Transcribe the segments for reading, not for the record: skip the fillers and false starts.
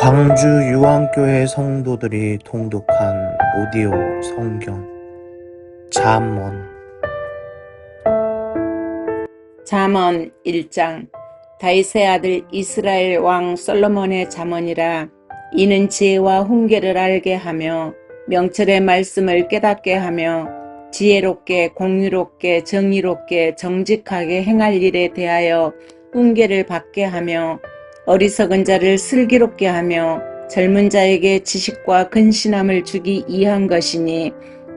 광주 유황교회 성도들이 통독한 오디오 성경 잠언. 잠언 1장. 다윗의 아들 이스라엘 왕 솔로몬의 잠언이라. 이는 지혜와 훈계를 알게 하며 명철의 말씀을 깨닫게 하며 지혜롭게 공의롭게 정의롭게 정직하게 행할 일에 대하여 훈계를 받게 하며 어리석은 자를 슬기롭게 하며 젊은 자에게 지식과 근신함을 주기 이한 것이니,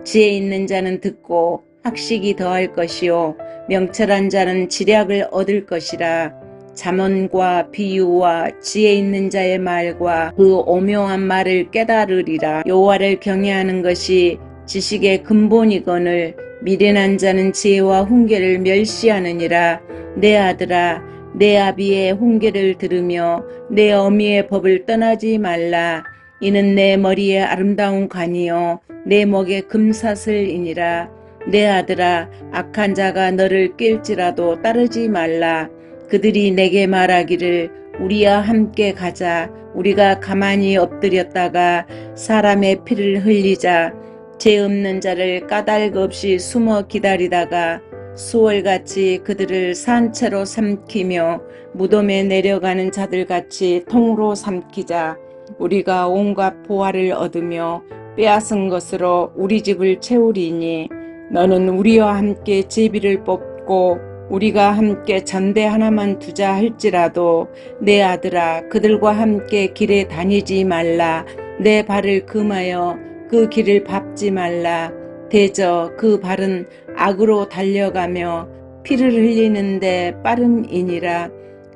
지혜 있는 자는 듣고 학식이 더할 것이요 명철한 자는 지략을 얻을 것이라. 잠언과 비유와 지혜 있는 자의 말과 그 오묘한 말을 깨달으리라. 여호와를 경외하는 것이 지식의 근본이거늘 미련한 자는 지혜와 훈계를 멸시하느니라. 내 아들아, 내 아비의 훈계를 들으며 내 어미의 법을 떠나지 말라. 이는 내 머리에 아름다운 관이요 내 목에 금사슬이니라. 내 아들아, 악한 자가 너를 낄지라도 따르지 말라. 그들이 내게 말하기를 우리와 함께 가자. 우리가 가만히 엎드렸다가 사람의 피를 흘리자. 죄 없는 자를 까닭 없이 숨어 기다리다가 수월같이 그들을 산채로 삼키며 무덤에 내려가는 자들같이 통으로 삼키자. 우리가 온갖 보화를 얻으며 빼앗은 것으로 우리 집을 채우리니, 너는 우리와 함께 제비를 뽑고 우리가 함께 전대 하나만 두자 할지라도 내 아들아, 그들과 함께 길에 다니지 말라. 내 발을 금하여 그 길을 밟지 말라. 대저 그 발은 악으로 달려가며 피를 흘리는데 빠름이니라.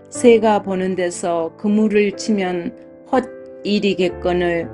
새가 보는 데서 그물을 치면 헛일이겠거늘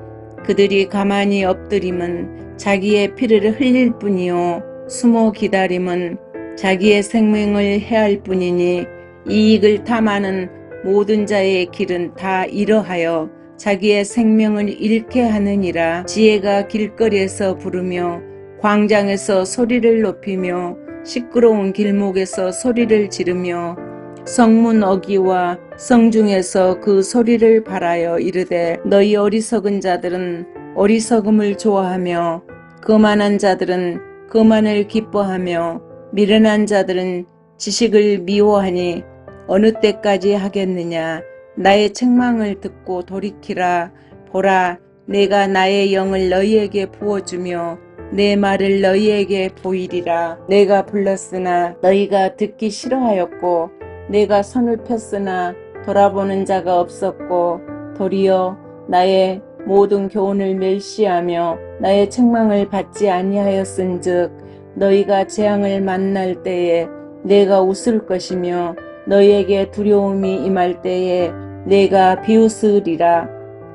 그들이 가만히 엎드림은 자기의 피를 흘릴 뿐이요 숨어 기다림은 자기의 생명을 해할 뿐이니, 이익을 탐하는 모든 자의 길은 다 이러하여 자기의 생명을 잃게 하느니라. 지혜가 길거리에서 부르며 광장에서 소리를 높이며 시끄러운 길목에서 소리를 지르며 성문 어귀와 성중에서 그 소리를 발하여 이르되, 너희 어리석은 자들은 어리석음을 좋아하며 거만한 자들은 거만을 기뻐하며 미련한 자들은 지식을 미워하니 어느 때까지 하겠느냐. 나의 책망을 듣고 돌이키라. 보라, 내가 나의 영을 너희에게 부어주며 내 말을 너희에게 보이리라. 내가 불렀으나 너희가 듣기 싫어하였고 내가 손을 폈으나 돌아보는 자가 없었고, 도리어 나의 모든 교훈을 멸시하며 나의 책망을 받지 아니하였은즉 너희가 재앙을 만날 때에 내가 웃을 것이며 너희에게 두려움이 임할 때에 내가 비웃으리라.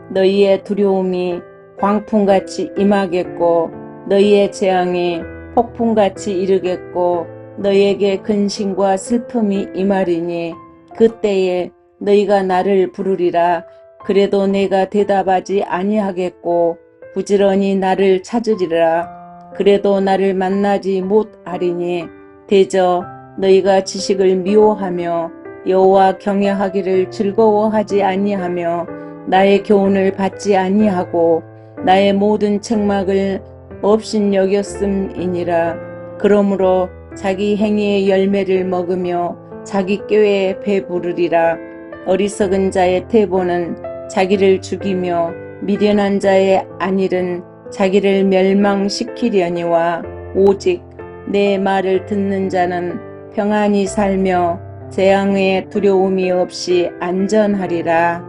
너희의 두려움이 광풍같이 임하겠고 너희의 재앙이 폭풍같이 이르겠고 너희에게 근심과 슬픔이 임하리니, 그때에 너희가 나를 부르리라. 그래도 내가 대답하지 아니하겠고 부지런히 나를 찾으리라. 그래도 나를 만나지 못하리니, 대저 너희가 지식을 미워하며 여호와 경외하기를 즐거워하지 아니하며 나의 교훈을 받지 아니하고 나의 모든 책망을 업신여겼음이니라. 그러므로 자기 행위의 열매를 먹으며 자기 꾀에 배부르리라. 어리석은 자의 태보는 자기를 죽이며 미련한 자의 안일은 자기를 멸망시키려니와, 오직 내 말을 듣는 자는 평안히 살며 재앙의 두려움이 없이 안전하리라.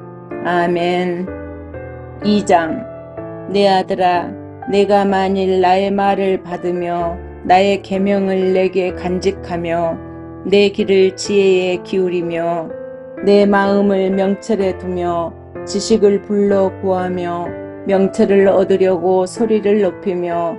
아멘. 2장. 내 아들아, 내가 만일 나의 말을 받으며 나의 계명을 내게 간직하며 내 길을 지혜에 기울이며 내 마음을 명철에 두며 지식을 불러 구하며 명철을 얻으려고 소리를 높이며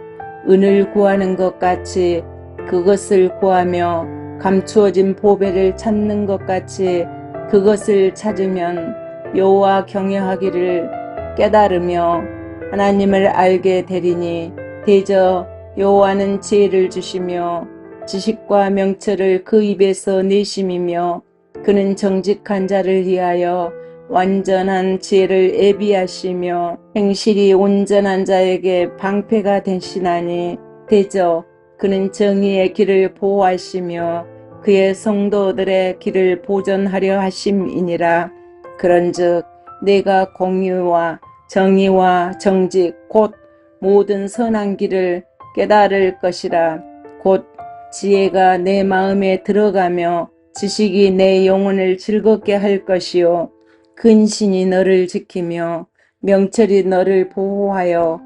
은을 구하는 것 같이 그것을 구하며 감추어진 보배를 찾는 것 같이 그것을 찾으면 여호와 경외하기를 깨달으며 하나님을 알게 되리니, 대저 여호와는 지혜를 주시며 지식과 명철을 그 입에서 내심이며 그는 정직한 자를 위하여 완전한 지혜를 예비하시며 행실이 온전한 자에게 방패가 되시나니 대저 그는 정의의 길을 보호하시며 그의 성도들의 길을 보전하려 하심이니라. 그런즉 내가 공의와 정의와 정직 곧 모든 선한 길을 깨달을 것이라. 곧 지혜가 내 마음에 들어가며 지식이 내 영혼을 즐겁게 할 것이요 근신이 너를 지키며 명철이 너를 보호하여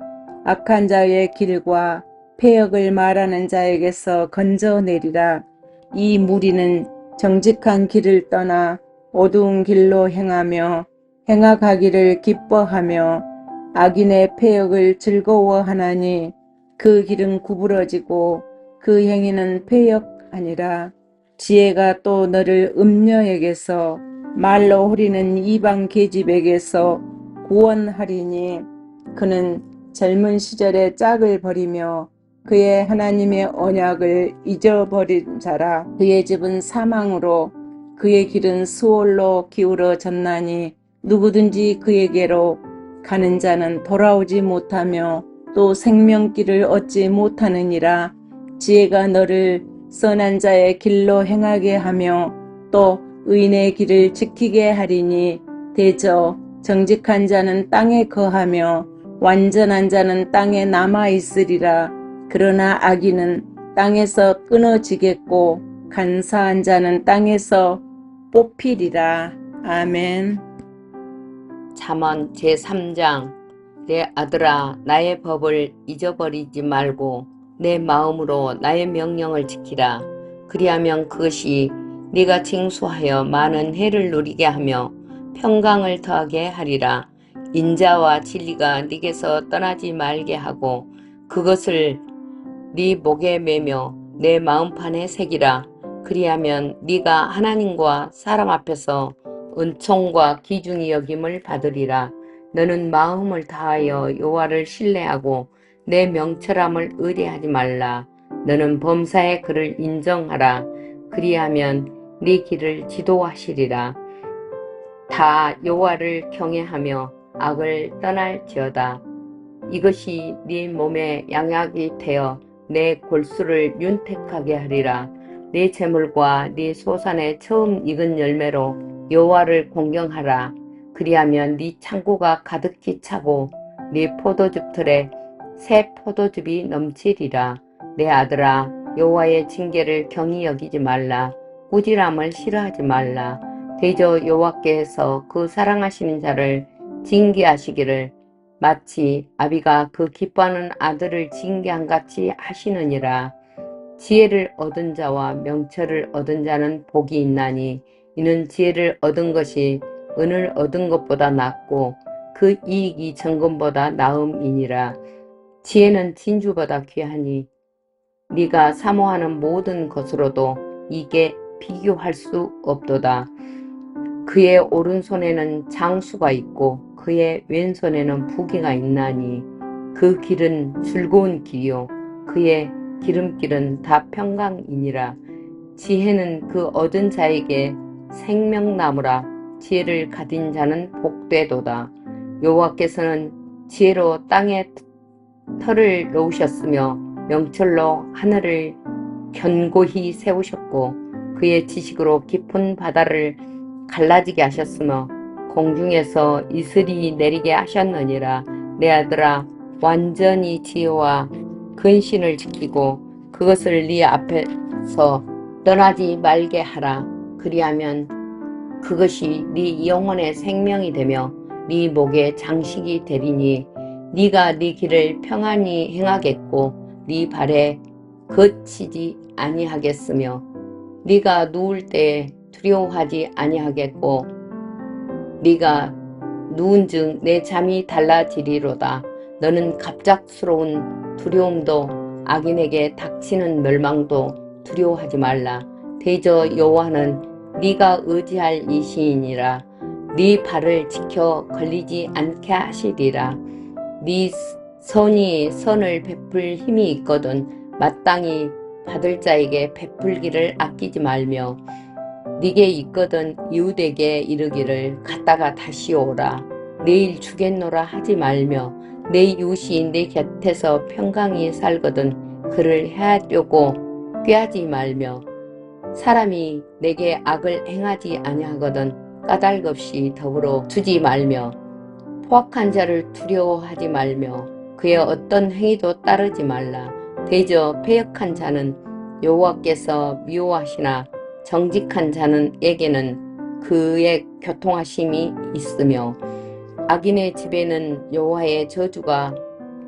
악한 자의 길과 패역을 말하는 자에게서 건져내리라. 이 무리는 정직한 길을 떠나 어두운 길로 행하며 행악하기를 기뻐하며 악인의 패역을 즐거워하나니 그 길은 구부러지고 그 행위는 패역하니라. 지혜가 또 너를 음녀에게서 말로 후리는 이방 계집에게서 구원하리니 그는 젊은 시절에 짝을 버리며 그의 하나님의 언약을 잊어버린 자라. 그의 집은 사망으로 그의 길은 수월로 기울어졌나니 누구든지 그에게로 가는 자는 돌아오지 못하며 또 생명길을 얻지 못하느니라. 지혜가 너를 선한 자의 길로 행하게 하며 또 의인의 길을 지키게 하리니 대저 정직한 자는 땅에 거하며 완전한 자는 땅에 남아 있으리라. 그러나 악인은 땅에서 끊어지겠고 간사한 자는 땅에서 뽑히리라. 아멘. 잠언 제3장. 내 아들아, 나의 법을 잊어버리지 말고 내 마음으로 나의 명령을 지키라. 그리하면 그것이 네가 징수하여 많은 해를 누리게 하며 평강을 더하게 하리라. 인자와 진리가 네게서 떠나지 말게 하고 그것을 네 목에 매며 내 마음판에 새기라. 그리하면 네가 하나님과 사람 앞에서 은총과 귀중히 여김을 받으리라. 너는 마음을 다하여 여호와를 신뢰하고 내 명철함을 의뢰하지 말라. 너는 범사의 그를 인정하라. 그리하면 네 길을 지도하시리라. 다 여호와를 경외하며 악을 떠날지어다. 이것이 네 몸에 양약이 되어 내 골수를 윤택하게 하리라. 네 재물과 네 소산의 처음 익은 열매로 여호와를 공경하라. 그리하면 네 창고가 가득히 차고 네 포도즙 틀에 새 포도즙이 넘치리라. 내 아들아, 여호와의 징계를 경히 여기지 말라. 꾸지람을 싫어하지 말라. 대저 여호와께서 그 사랑하시는 자를 징계하시기를 마치 아비가 그 기뻐하는 아들을 징계한 같이 하시느니라. 지혜를 얻은 자와 명철을 얻은 자는 복이 있나니 이는 지혜를 얻은 것이 은을 얻은 것보다 낫고 그 이익이 정금보다 나음이니라. 지혜는 진주보다 귀하니 네가 사모하는 모든 것으로도 이게 비교할 수 없도다. 그의 오른손에는 장수가 있고 그의 왼손에는 부귀가 있나니 그 길은 즐거운 길이요 그의 기름길은 다 평강이니라. 지혜는 그 얻은 자에게 생명나무라. 지혜를 가진 자는 복되도다. 여호와께서는 지혜로 땅에 터를 놓으셨으며 명철로 하늘을 견고히 세우셨고 그의 지식으로 깊은 바다를 갈라지게 하셨으며 공중에서 이슬이 내리게 하셨느니라. 내 아들아, 완전히 지혜와 근신을 지키고 그것을 네 앞에서 떠나지 말게 하라. 그리하면 그것이 네 영혼의 생명이 되며 네 목의 장식이 되리니 네가 네 길을 평안히 행하겠고 네 발에 거치지 아니하겠으며 네가 누울 때에 두려워하지 아니하겠고 네가 누운즉 내 잠이 달라지리로다. 너는 갑작스러운 두려움도 악인에게 닥치는 멸망도 두려워하지 말라. 대저 여호와는 네가 의지할 이시이니라. 네 발을 지켜 걸리지 않게 하시리라. 네 선이 선을 베풀 힘이 있거든 마땅히 받을 자에게 베풀기를 아끼지 말며 네게 있거든 이웃에게 이르기를 갔다가 다시 오라. 내일 주겠노라 하지 말며 내 이웃이 내 곁에서 평강히 살거든 그를 해하려고 꾀하지 말며 사람이 내게 악을 행하지 아니하거든 까닭없이 더불어 주지 말며 포악한 자를 두려워하지 말며 그의 어떤 행위도 따르지 말라. 대저 패역한 자는 여호와께서 미워하시나 정직한 자는에게는 그의 교통하심이 있으며 악인의 집에는 여호와의 저주가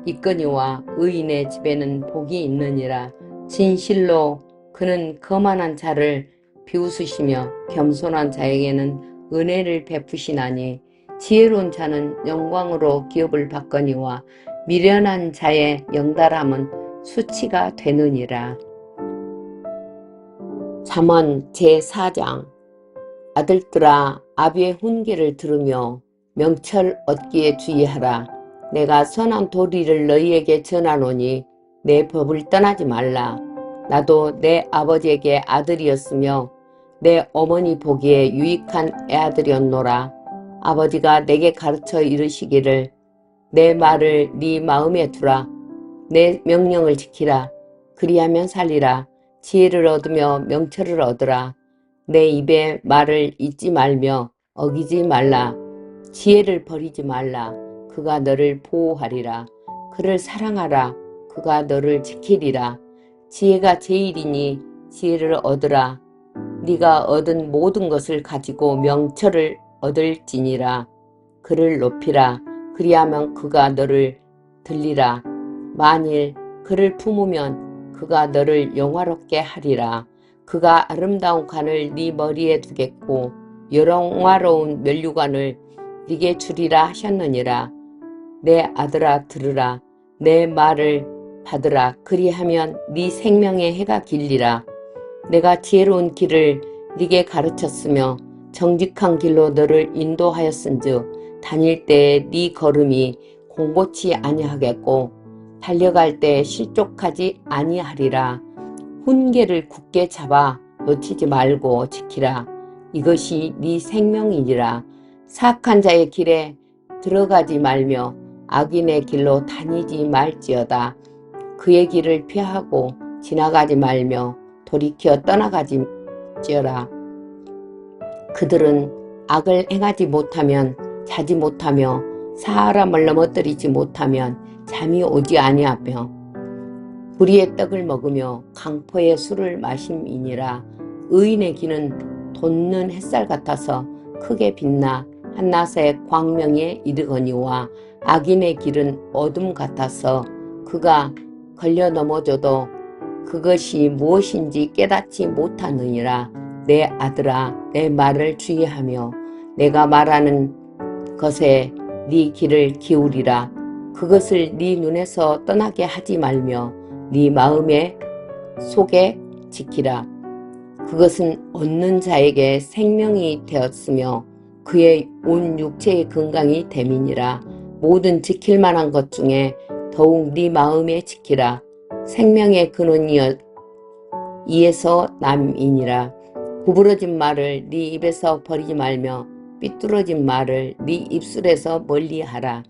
있거니와 의인의 집에는 복이 있느니라. 진실로 그는 거만한 자를 비웃으시며 겸손한 자에게는 은혜를 베푸시나니 지혜로운 자는 영광으로 기업을 받거니와 미련한 자의 영달함은 수치가 되느니라. 잠언 제4장. 아들들아 아비의 훈계를 들으며 명철 얻기에 주의하라. 내가 선한 도리를 너희에게 전하노니 내 법을 떠나지 말라. 나도 내 아버지에게 아들이었으며 내 어머니 보기에 유익한 애아들이었노라. 아버지가 내게 가르쳐 이르시기를 내 말을 네 마음에 두라. 내 명령을 지키라. 그리하면 살리라. 지혜를 얻으며 명철을 얻으라. 내 입의 말을 잊지 말며 어기지 말라. 지혜를 버리지 말라. 그가 너를 보호하리라. 그를 사랑하라. 그가 너를 지키리라. 지혜가 제일이니 지혜를 얻으라. 네가 얻은 모든 것을 가지고 명철을 얻을지니라. 그를 높이라. 그리하면 그가 너를 들리라. 만일 그를 품으면 그가 너를 영화롭게 하리라. 그가 아름다운 관을 네 머리에 두겠고 영화로운 면류관을 네게 주리라 하셨느니라. 내 아들아 들으라. 내 말을 받으라. 그리하면 네 생명의 해가 길리라. 내가 지혜로운 길을 네게 가르쳤으며 정직한 길로 너를 인도하였은즉 다닐 때에 네 걸음이 공고치 아니하겠고 달려갈 때 실족하지 아니하리라. 훈계를 굳게 잡아 놓치지 말고 지키라. 이것이 네 생명이니라. 사악한 자의 길에 들어가지 말며 악인의 길로 다니지 말지어다. 그의 길을 피하고 지나가지 말며 돌이켜 떠나가지어라. 그들은 악을 행하지 못하면 자지 못하며 사람을 넘어뜨리지 못하면 잠이 오지 아니하며 불의의 떡을 먹으며 강포의 술을 마심이니라. 의인의 길은 돋는 햇살 같아서 크게 빛나 한낮의 광명에 이르거니와 악인의 길은 어둠 같아서 그가 걸려 넘어져도 그것이 무엇인지 깨닫지 못하느니라. 내 아들아 내 말을 주의하며 내가 말하는 것에 네 귀를 기울이라. 그것을 네 눈에서 떠나게 하지 말며 네 마음의 속에 지키라. 그것은 얻는 자에게 생명이 되었으며 그의 온 육체의 건강이 됨이니라. 모든 지킬 만한 것 중에 더욱 네 마음에 지키라. 생명의 근원이여 이에서 남이니라. 구부러진 말을 네 입에서 버리지 말며 삐뚤어진 말을 네 입술에서 멀리하라.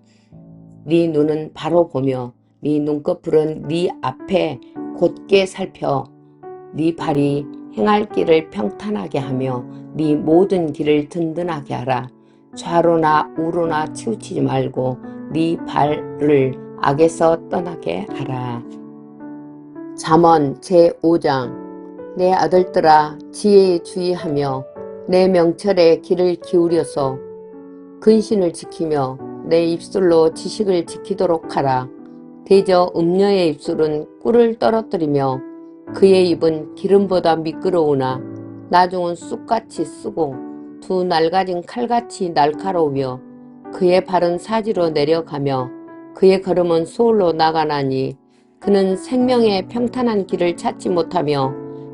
네 눈은 바로 보며 네 눈꺼풀은 네 앞에 곧게 살펴 네 발이 행할 길을 평탄하게 하며 네 모든 길을 든든하게 하라. 좌로나 우로나 치우치지 말고 네 발을 악에서 떠나게 하라. 잠언 제5장. 내 아들들아 지혜에 주의하며 내 명철에 귀를 기울여서 근신을 지키며 내 입술로 지식을 지키도록 하라. 대저 음녀의 입술은 꿀을 떨어뜨리며 그의 입은 기름보다 미끄러우나 나중은 쑥같이 쓰고 두 낡아진 칼같이 날카로우며 그의 발은 사지로 내려가며 그의 걸음은 소홀로 나가나니 그는 생명의 평탄한 길을 찾지 못하며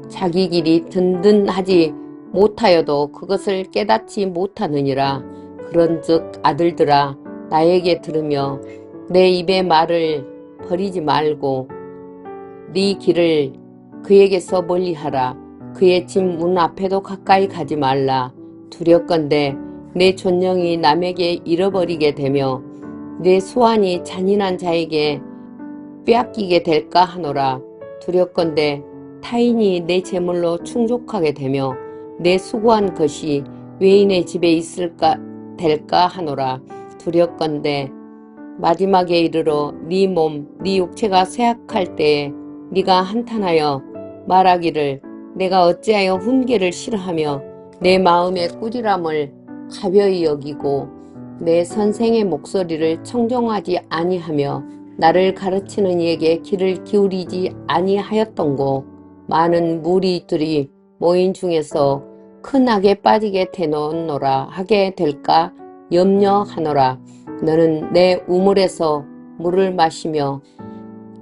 자기 길이 든든하지 못하여도 그것을 깨닫지 못하느니라. 그런즉 아들들아 나에게 들으며 내 입의 말을 버리지 말고 네 길을 그에게서 멀리하라. 그의 집 문 앞에도 가까이 가지 말라. 두렵건대 내 존령이 남에게 잃어버리게 되며 내 수완이 잔인한 자에게 빼앗기게 될까 하노라. 두렵건대 타인이 내 재물로 충족하게 되며 내 수고한 것이 외인의 집에 있을까 될까 하노라. 두렵건대 마지막에 이르러 네 몸, 네 육체가 쇠약할 때에 네가 한탄하여 말하기를 내가 어찌하여 훈계를 싫어하며 내 마음의 꾸지람을 가벼이 여기고 내 선생의 목소리를 청종하지 아니하며 나를 가르치는 이에게 귀를 기울이지 아니하였던고. 많은 무리들이 모인 중에서 큰 악에 빠지게 되놓노라 하게 될까 염려하노라. 너는 내 우물에서 물을 마시며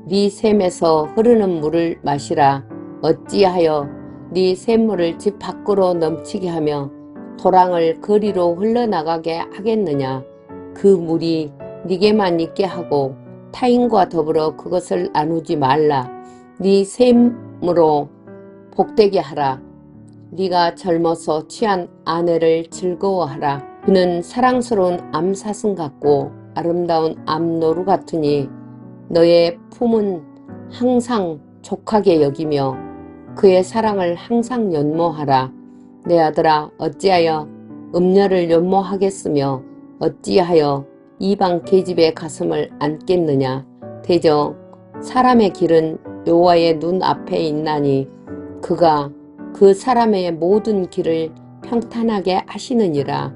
네 샘에서 흐르는 물을 마시라. 어찌하여 네 샘물을 집 밖으로 넘치게 하며 도랑을 거리로 흘러나가게 하겠느냐. 그 물이 네게만 있게 하고 타인과 더불어 그것을 나누지 말라. 네 샘으로 복되게 하라. 네가 젊어서 취한 아내를 즐거워하라. 그는 사랑스러운 암사슴 같고 아름다운 암노루 같으니 너의 품은 항상 족하게 여기며 그의 사랑을 항상 연모하라. 내 아들아, 어찌하여 음녀를 연모하겠으며 어찌하여 이방 계집의 가슴을 안겠느냐. 대저 사람의 길은 여호와의 눈 앞에 있나니 그가 그 사람의 모든 길을 평탄하게 하시느니라.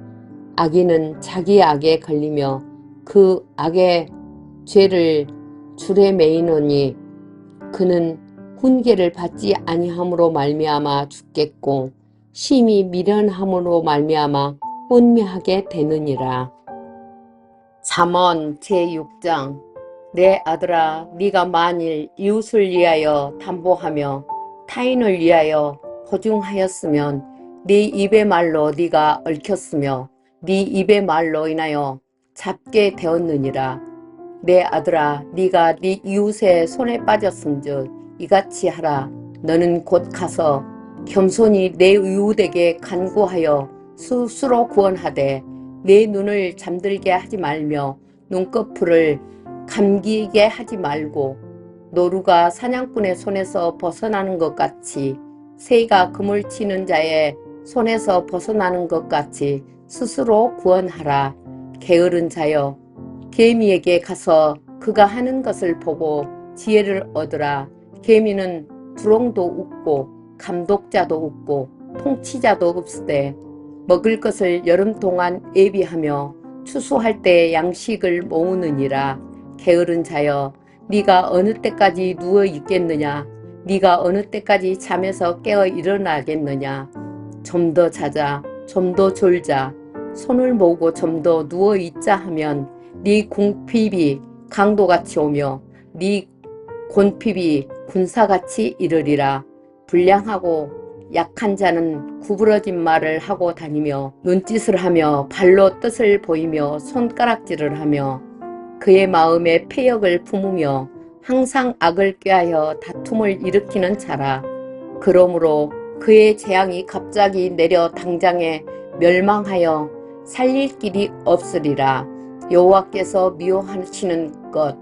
악인은 자기 악에 걸리며 그 악의 죄를 줄에 매이노니 그는 훈계를 받지 아니함으로 말미암아 죽겠고 심히 미련함으로 말미암아 혼미하게 되느니라. 잠언 제6장. 내 아들아, 네가 만일 이웃을 위하여 담보하며 타인을 위하여 보증하였으면 네 입의 말로 네가 얽혔으며 네 입의 말로 인하여 잡게 되었느니라. 내 아들아, 네가 네 이웃의 손에 빠졌은즉 이같이 하라. 너는 곧 가서 겸손히 내 이웃에게 간구하여 스스로 구원하되 내 눈을 잠들게 하지 말며 눈꺼풀을 감기게 하지 말고 노루가 사냥꾼의 손에서 벗어나는 것 같이 새가 그물 치는 자의 손에서 벗어나는 것 같이 스스로 구원하라. 게으른 자여, 개미에게 가서 그가 하는 것을 보고 지혜를 얻으라. 개미는 두롱도 웃고 감독자도 웃고 통치자도 없으되 먹을 것을 여름 동안 예비하며 추수할 때 양식을 모으느니라. 게으른 자여, 네가 어느 때까지 누워 있겠느냐. 네가 어느 때까지 잠에서 깨어 일어나겠느냐. 좀 더 자자, 좀 더 졸자, 손을 모으고 좀 더 누워 있자 하면 네 궁핍이 강도같이 오며 네 곤핍이 군사같이 이르리라. 불량하고 약한 자는 구부러진 말을 하고 다니며 눈짓을 하며 발로 뜻을 보이며 손가락질을 하며 그의 마음에 패역을 품으며 항상 악을 꾀하여 다툼을 일으키는 자라. 그러므로 그의 재앙이 갑자기 내려 당장에 멸망하여 살릴 길이 없으리라. 여호와께서 미워하시는 것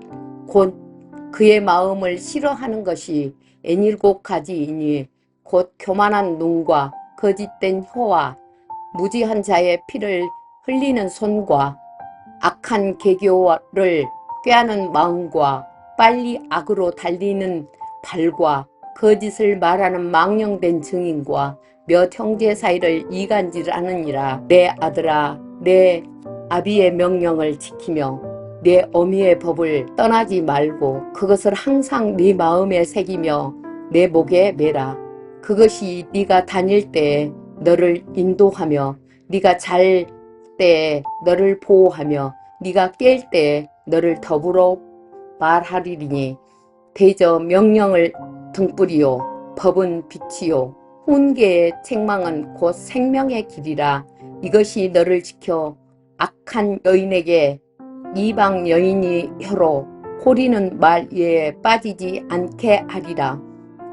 곧 그의 마음을 싫어하는 것이 N7 가지이니 곧 교만한 눈과 거짓된 혀와 무지한 자의 피를 흘리는 손과 악한 계교를 꾀하는 마음과 빨리 악으로 달리는 발과 거짓을 말하는 망령된 증인과 몇 형제 사이를 이간질하느니라. 내 아들아, 내 아비의 명령을 지키며 내 어미의 법을 떠나지 말고 그것을 항상 네 마음에 새기며 내 목에 매라. 그것이 네가 다닐 때에 너를 인도하며 네가 잘 때에 너를 보호하며 네가 깰 때에 너를 더불어 말하리니 대저 명령을 등불이요 법은 빛이요 훈계의 책망은 곧 생명의 길이라. 이것이 너를 지켜 악한 여인에게 이방 여인이 혀로 호리는 말 위에 빠지지 않게 하리라.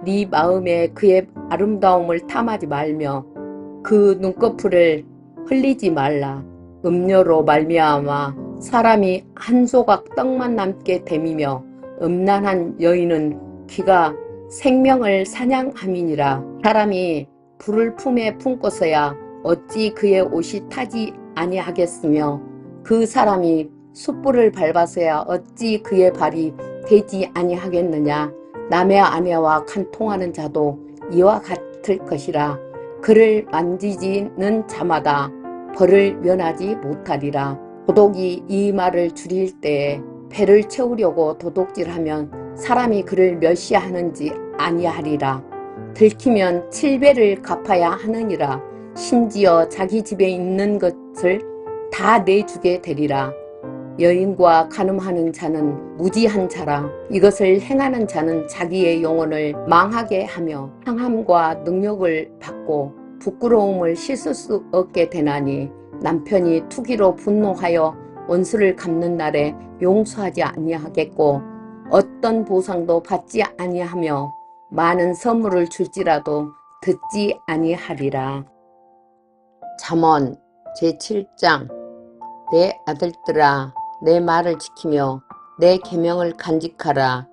네 마음에 그의 아름다움을 탐하지 말며 그 눈꺼풀을 흘리지 말라. 음료로 말미암아 사람이 한 조각 떡만 남게 됨이며 음란한 여인은 귀가 생명을 사냥함이니라. 사람이 불을 품에 품고서야 어찌 그의 옷이 타지 아니하겠으며 그 사람이 숯불을 밟아서야 어찌 그의 발이 되지 아니하겠느냐. 남의 아내와 간통하는 자도 이와 같을 것이라. 그를 만지지는 자마다 벌을 면하지 못하리라. 도둑이 이 말을 줄일 때에 배를 채우려고 도둑질하면 사람이 그를 멸시하는지 아니하리라. 들키면 7배를 갚아야 하느니라. 심지어 자기 집에 있는 것을 다 내주게 되리라. 여인과 간음하는 자는 무지한 자라. 이것을 행하는 자는 자기의 영혼을 망하게 하며 상함과 능력을 받고 부끄러움을 씻을 수 없게 되나니, 남편이 투기로 분노하여 원수를 갚는 날에 용서하지 아니하겠고 어떤 보상도 받지 아니하며 많은 선물을 줄지라도 듣지 아니하리라. 잠언 제7장. 내 아들들아, 내 말을 지키며 내 계명을 간직하라.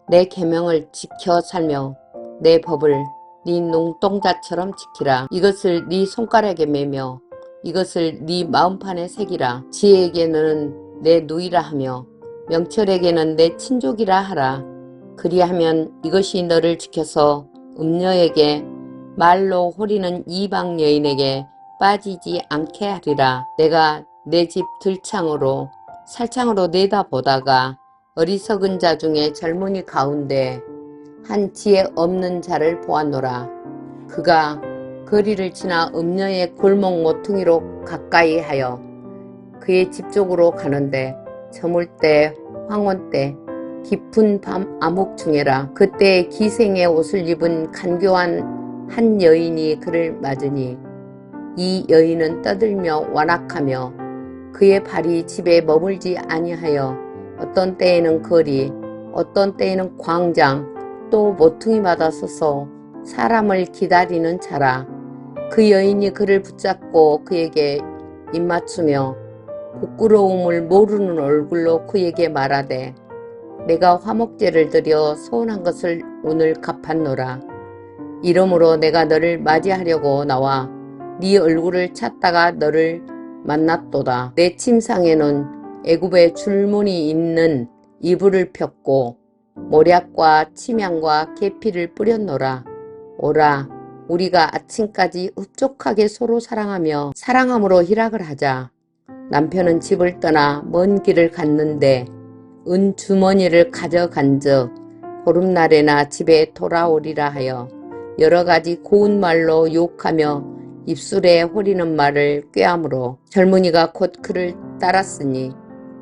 내 계명을 지켜 살며 내 법을 네 눈동자처럼 지키라. 이것을 네 손가락에 매며 이것을 네 마음판에 새기라. 지혜에게는 내 누이라 하며 명철에게는 내 친족이라 하라. 그리하면 이것이 너를 지켜서 음녀에게, 말로 호리는 이방 여인에게 빠지지 않게 하리라. 내가 내 집 들창으로 살창으로 내다보다가 어리석은 자 중에 젊은이 가운데 한 지혜 없는 자를 보았노라. 그가 거리를 지나 음녀의 골목 모퉁이로 가까이 하여 그의 집 쪽으로 가는데, 저물 때 황혼 때 깊은 밤 암흑 중에라. 그때 기생의 옷을 입은 간교한 한 여인이 그를 맞으니 이 여인은 떠들며 완악하며 그의 발이 집에 머물지 아니하여 어떤 때에는 거리, 어떤 때에는 광장, 또 모퉁이마다 서서 사람을 기다리는 자라. 그 여인이 그를 붙잡고 그에게 입맞추며 부끄러움을 모르는 얼굴로 그에게 말하되, 내가 화목제를 드려 소원한 것을 오늘 갚았노라. 이러므로 내가 너를 맞이하려고 나와 네 얼굴을 찾다가 너를 만났도다. 내 침상에는 애굽의 줄무늬 있는 이불을 폈고 모략과 침향과 계피를 뿌렸노라. 오라, 우리가 아침까지 흡족하게 서로 사랑하며 사랑함으로 희락을 하자. 남편은 집을 떠나 먼 길을 갔는데 은 주머니를 가져간즉 보름날에나 집에 돌아오리라 하여 여러 가지 고운 말로 욕하며 입술에 호리는 말을 꾀함으로 젊은이가 곧 그를 따랐으니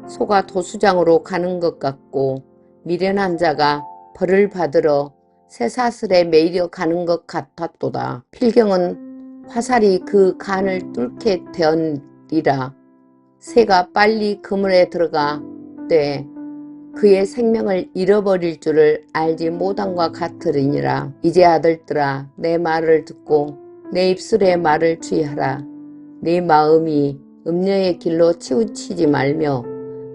소가 도수장으로 가는 것 같고 미련한 자가 벌을 받으러 쇠사슬에 매이려 가는 것 같았도다. 필경은 화살이 그 간을 뚫게 되었리라. 새가 빨리 그물에 들어가 되 그의 생명을 잃어버릴 줄을 알지 못함과 같으리니라. 이제 아들들아, 내 말을 듣고 내 입술의 말을 주의하라. 네 마음이 음녀의 길로 치우치지 말며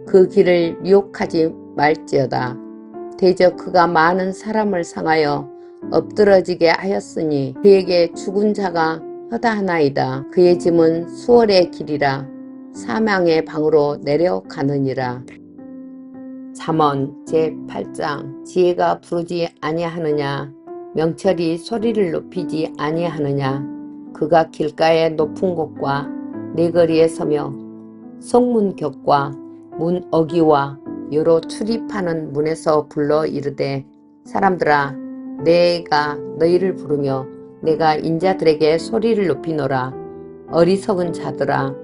그 길을 미혹하지 말지어다. 대저 그가 많은 사람을 상하여 엎드러지게 하였으니 그에게 죽은 자가 허다하나이다. 그의 짐은 수월의 길이라 사망의 방으로 내려가느니라. 잠언 제8장. 지혜가 부르지 아니하느냐, 명철이 소리를 높이지 아니하느냐. 그가 길가의 높은 곳과 내거리에 서며 성문 곁과 문 어기와 여러 출입하는 문에서 불러 이르되, 사람들아, 내가 너희를 부르며 내가 인자들에게 소리를 높이노라. 어리석은 자들아,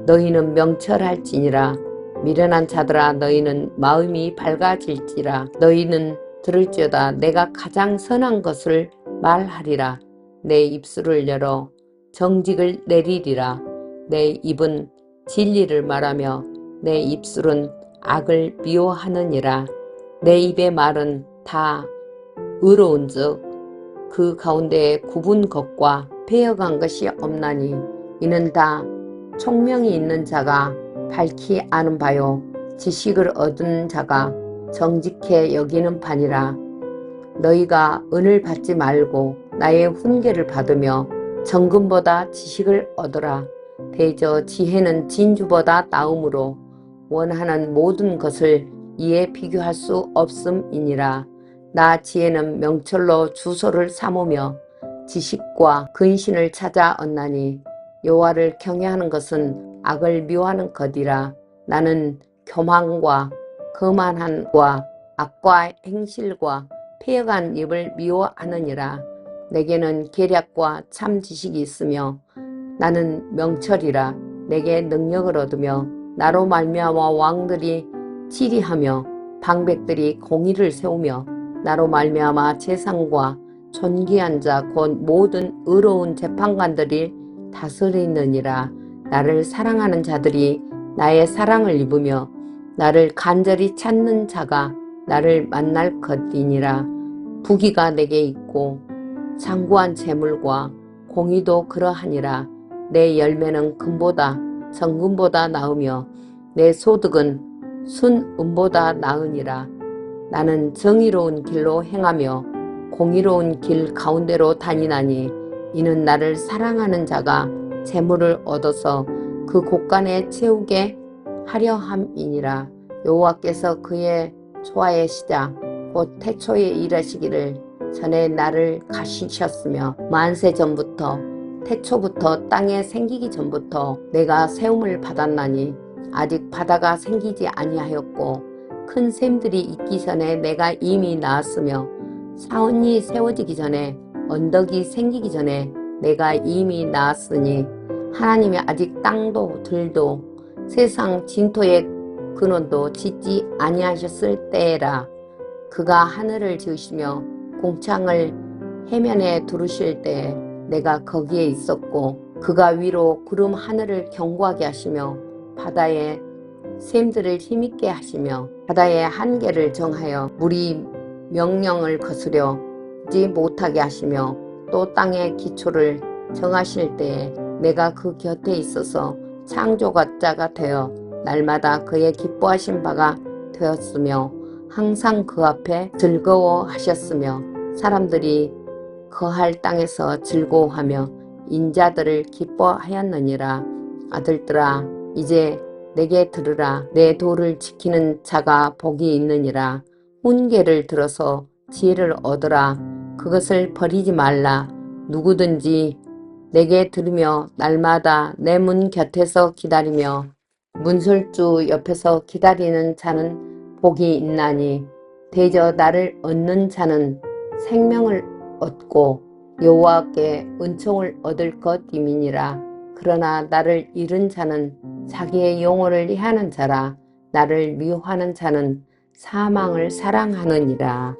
너희는 명철할지니라. 미련한 자들아, 너희는 마음이 밝아질지라. 너희는 들을지어다. 내가 가장 선한 것을 말하리라. 내 입술을 열어 정직을 내리리라. 내 입은 진리를 말하며 내 입술은 악을 미워하느니라. 내 입의 말은 다 의로운즉 그 가운데에 굽은 것과 패여간 것이 없나니 이는 다 총명이 있는 자가 밝히 아는 바요 지식을 얻은 자가 정직해 여기는 바니라. 너희가 은을 받지 말고 나의 훈계를 받으며 정금보다 지식을 얻어라. 대저 지혜는 진주보다 나음으로 원하는 모든 것을 이에 비교할 수 없음이니라. 나 지혜는 명철로 주소를 삼으며 지식과 근신을 찾아 얻나니 여호와를 경외하는 것은 악을 미워하는 것이라. 나는 교만과 거만함과 악과 행실과 패여간 입을 미워하느니라. 내게는 계략과 참 지식이 있으며 나는 명철이라. 내게 능력을 얻으며 나로 말미암아 왕들이 치리하며 방백들이 공의를 세우며 나로 말미암아 재상과 존귀한 자 곧 모든 의로운 재판관들이 다스리느니라. 나를 사랑하는 자들이 나의 사랑을 입으며 나를 간절히 찾는 자가 나를 만날 것이니라. 부귀가 내게 있고 장구한 재물과 공의도 그러하니라. 내 열매는 금보다 정금보다 나으며 내 소득은 순은보다 나으니라. 나는 정의로운 길로 행하며 공의로운 길 가운데로 다니나니 이는 나를 사랑하는 자가 재물을 얻어서 그 곳간에 채우게 하려 함이니라. 여호와께서 그의 초하의 시작 곧 태초에 일하시기를 전에 나를 가시셨으며 만세 전부터 태초부터 땅에 생기기 전부터 내가 세움을 받았나니 아직 바다가 생기지 아니하였고 큰 샘들이 있기 전에 내가 이미 나았으며 사원이 세워지기 전에 언덕이 생기기 전에 내가 이미 나았으니 하나님이 아직 땅도 들도 세상 진토의 근원도 짓지 아니하셨을 때라. 그가 하늘을 지으시며 공창을 해면에 두르실 때에 내가 거기에 있었고 그가 위로 구름 하늘을 견고하게 하시며 바다에 샘들을 힘있게 하시며 바다의 한계를 정하여 물이 명령을 거스려지 못하게 하시며 또 땅의 기초를 정하실 때에 내가 그 곁에 있어서 창조자가 되어 날마다 그의 기뻐하신 바가 되었으며 항상 그 앞에 즐거워하셨으며 사람들이 거할 땅에서 즐거워하며 인자들을 기뻐하였느니라. 아들들아 이제 내게 들으라. 내 도를 지키는 자가 복이 있느니라. 훈계를 들어서 지혜를 얻으라. 그것을 버리지 말라. 누구든지 내게 들으며 날마다 내 문 곁에서 기다리며 문설주 옆에서 기다리는 자는 복이 있나니 대저 나를 얻는 자는 생명을 얻고 여호와께 은총을 얻을 것임이니라. 그러나 나를 잃은 자는 자기의 영혼을 해하는 자라. 나를 미워하는 자는 사망을 사랑하느니라.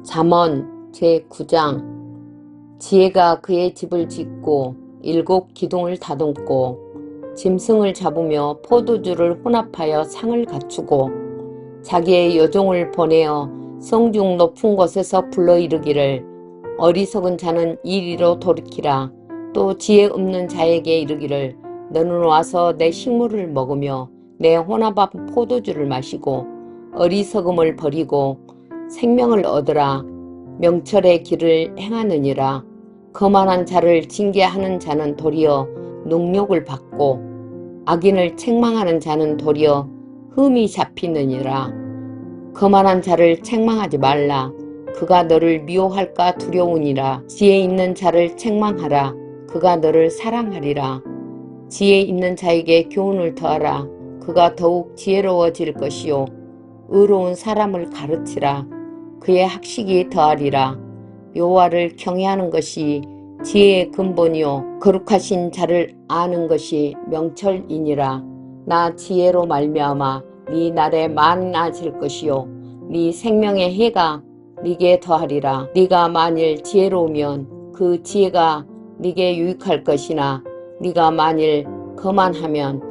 잠언 제9장. 지혜가 그의 집을 짓고 7 기둥을 다듬고 짐승을 잡으며 포도주를 혼합하여 상을 갖추고 자기의 여종을 보내어 성중 높은 곳에서 불러 이르기를 어리석은 자는 이리로 돌이키라. 또 지혜 없는 자에게 이르기를 너는 와서 내 식물을 먹으며 내 혼합한 포도주를 마시고 어리석음을 버리고 생명을 얻으라. 명철의 길을 행하느니라. 거만한 자를 징계하는 자는 도리어 능욕을 받고 악인을 책망하는 자는 도리어 흠이 잡히느니라. 거만한 자를 책망하지 말라. 그가 너를 미워할까 두려우니라. 지혜 있는 자를 책망하라. 그가 너를 사랑하리라. 지혜 있는 자에게 교훈을 더하라. 그가 더욱 지혜로워질 것이요 의로운 사람을 가르치라. 그의 학식이 더하리라. 여호와를 경외하는 것이 지혜의 근본이요 거룩하신 자를 아는 것이 명철이니라. 나 지혜로 말미암아 네 날에 많아질 것이요 네 생명의 해가 네게 더하리라. 네가 만일 지혜로우면 그 지혜가 네게 유익할 것이나 네가 만일 거만하면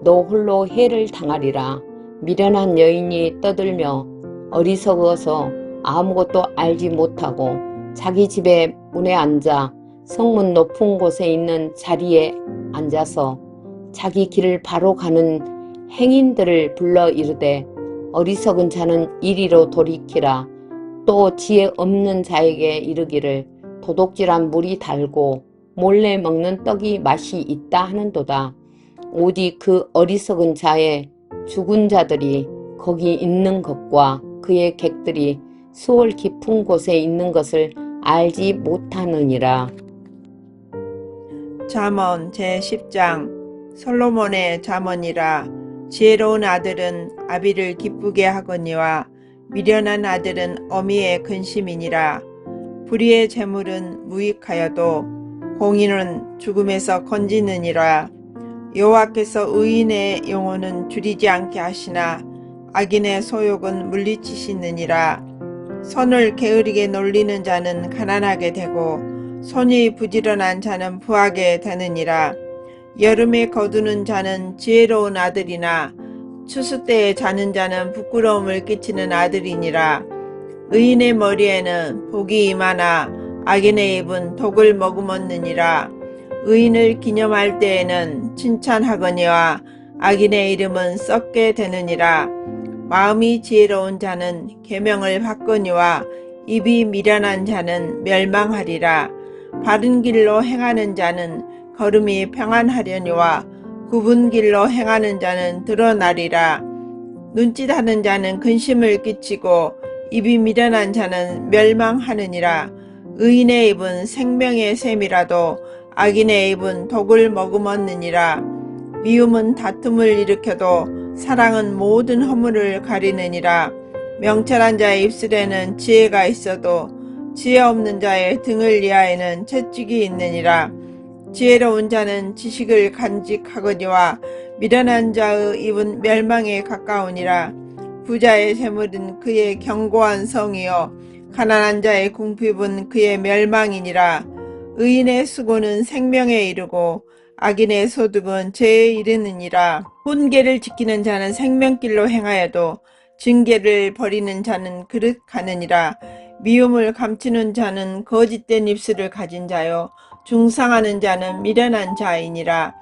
너 홀로 해를 당하리라. 미련한 여인이 떠들며 어리석어서 아무것도 알지 못하고 자기 집의 문에 앉아 성문 높은 곳에 있는 자리에 앉아서 자기 길을 바로 가는 행인들을 불러 이르되 어리석은 자는 이리로 돌이키라. 또 지혜 없는 자에게 이르기를 도둑질한 물이 달고 몰래 먹는 떡이 맛이 있다 하는도다. 오직 그 어리석은 자의 죽은 자들이 거기 있는 것과 그의 객들이 수월 깊은 곳에 있는 것을 알지 못하느니라. 잠언 제10장. 솔로몬의 잠언이라. 지혜로운 아들은 아비를 기쁘게 하거니와 미련한 아들은 어미의 근심이니라. 불의의 재물은 무익하여도 공의는 죽음에서 건지느니라. 여호와께서 의인의 영혼은 줄이지 않게 하시나 악인의 소욕은 물리치시느니라. 손을 게으르게 놀리는 자는 가난하게 되고 손이 부지런한 자는 부하게 되느니라. 여름에 거두는 자는 지혜로운 아들이나 추수 때에 자는 자는 부끄러움을 끼치는 아들이니라. 의인의 머리에는 복이 임하나 악인의 입은 독을 머금었느니라. 의인을 기념할 때에는 칭찬하거니와 악인의 이름은 썩게 되느니라. 마음이 지혜로운 자는 계명을 받거니와 입이 미련한 자는 멸망하리라. 바른 길로 행하는 자는 걸음이 평안하려니와 굽은 길로 행하는 자는 드러나리라. 눈짓하는 자는 근심을 끼치고 입이 미련한 자는 멸망하느니라. 의인의 입은 생명의 샘이라도 악인의 입은 독을 머금었느니라. 미움은 다툼을 일으켜도 사랑은 모든 허물을 가리느니라. 명철한 자의 입술에는 지혜가 있어도 지혜 없는 자의 등을 위하에는 채찍이 있느니라. 지혜로운 자는 지식을 간직하거니와 미련한 자의 입은 멸망에 가까우니라. 부자의 재물은 그의 견고한 성이요 가난한 자의 궁핍은 그의 멸망이니라. 의인의 수고는 생명에 이르고 악인의 소득은 죄에 이르느니라. 훈계를 지키는 자는 생명길로 행하여도 징계를 버리는 자는 그릇가느니라. 미움을 감추는 자는 거짓된 입술을 가진 자요 중상하는 자는 미련한 자이니라.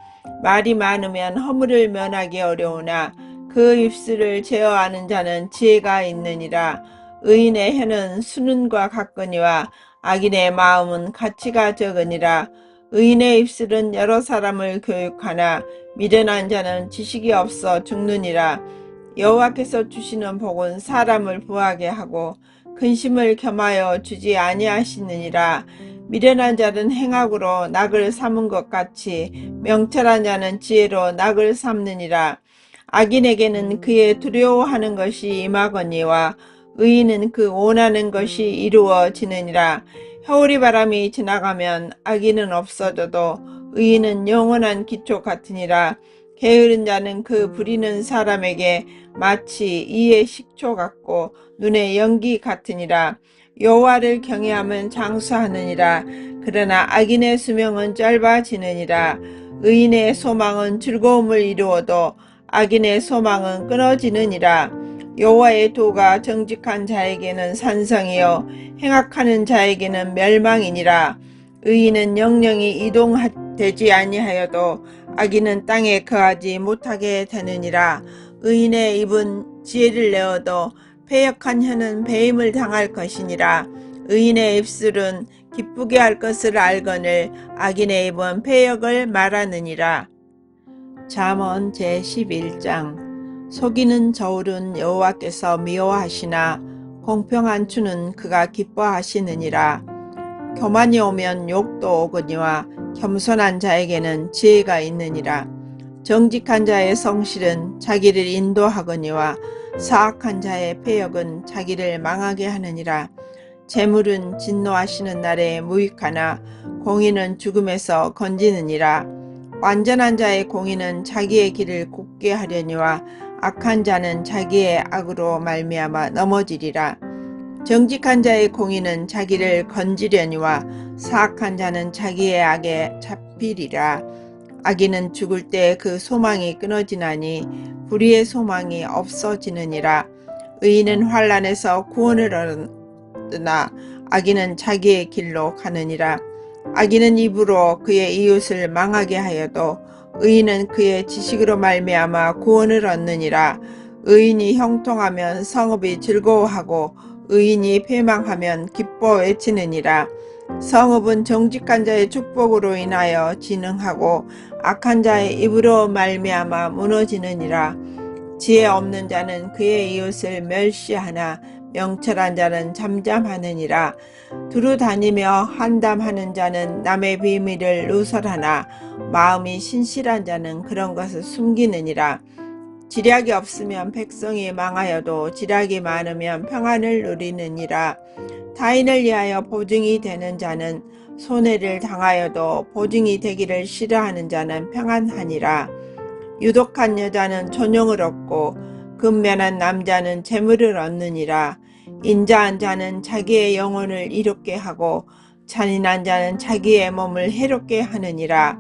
말이 많으면 허물을 면하기 어려우나 그 입술을 제어하는 자는 지혜가 있느니라. 의인의 혀는 수는과 같거니와 악인의 마음은 가치가 적으니라. 의인의 입술은 여러 사람을 교육하나 미련한 자는 지식이 없어 죽느니라. 여호와께서 주시는 복은 사람을 부하게 하고 근심을 겸하여 주지 아니하시느니라. 미련한 자는 행악으로 낙을 삼은 것 같이 명철한 자는 지혜로 낙을 삼느니라. 악인에게는 그의 두려워하는 것이 임하거니와 의인은 그 원하는 것이 이루어지느니라. 겨울이 바람이 지나가면 악인은 없어져도 의인은 영원한 기초 같으니라. 게으른 자는 그 부리는 사람에게 마치 이의 식초 같고 눈의 연기 같으니라. 여호와를 경외하면 장수하느니라. 그러나 악인의 수명은 짧아지느니라. 의인의 소망은 즐거움을 이루어도 악인의 소망은 끊어지느니라. 여호와의 도가 정직한 자에게는 산성이요 행악하는 자에게는 멸망이니라. 의인은 영영이 이동되지 아니하여도 악인은 땅에 거하지 못하게 되느니라. 의인의 입은 지혜를 내어도 패역한 혀는 배임을 당할 것이니라. 의인의 입술은 기쁘게 할 것을 알거늘 악인의 입은 패역을 말하느니라. 잠언 제11장. 속이는 저울은 여호와께서 미워하시나 공평한 추는 그가 기뻐하시느니라. 교만이 오면 욕도 오거니와 겸손한 자에게는 지혜가 있느니라. 정직한 자의 성실은 자기를 인도하거니와 사악한 자의 패역은 자기를 망하게 하느니라. 재물은 진노하시는 날에 무익하나 공의는 죽음에서 건지느니라. 완전한 자의 공의는 자기의 길을 곱게 하려니와 악한 자는 자기의 악으로 말미암아 넘어지리라. 정직한 자의 공의는 자기를 건지려니와 사악한 자는 자기의 악에 잡히리라. 악인은 죽을 때 그 소망이 끊어지나니 불의의 소망이 없어지느니라. 의인은 환난에서 구원을 얻으나 악인은 자기의 길로 가느니라. 악인은 입으로 그의 이웃을 망하게 하여도 의인은 그의 지식으로 말미암아 구원을 얻느니라. 의인이 형통하면 성읍이 즐거워하고 의인이 패망하면 기뻐 외치느니라. 성읍은 정직한 자의 축복으로 인하여 진흥하고 악한 자의 입으로 말미암아 무너지느니라. 지혜 없는 자는 그의 이웃을 멸시하나 명철한 자는 잠잠하느니라. 두루 다니며 한담하는 자는 남의 비밀을 누설하나 마음이 신실한 자는 그런 것을 숨기느니라. 지략이 없으면 백성이 망하여도 지략이 많으면 평안을 누리느니라. 타인을 위하여 보증이 되는 자는 손해를 당하여도 보증이 되기를 싫어하는 자는 평안하니라. 유독한 여자는 존용을 얻고 근면한 남자는 재물을 얻느니라. 인자한 자는 자기의 영혼을 이롭게 하고 잔인한 자는 자기의 몸을 해롭게 하느니라.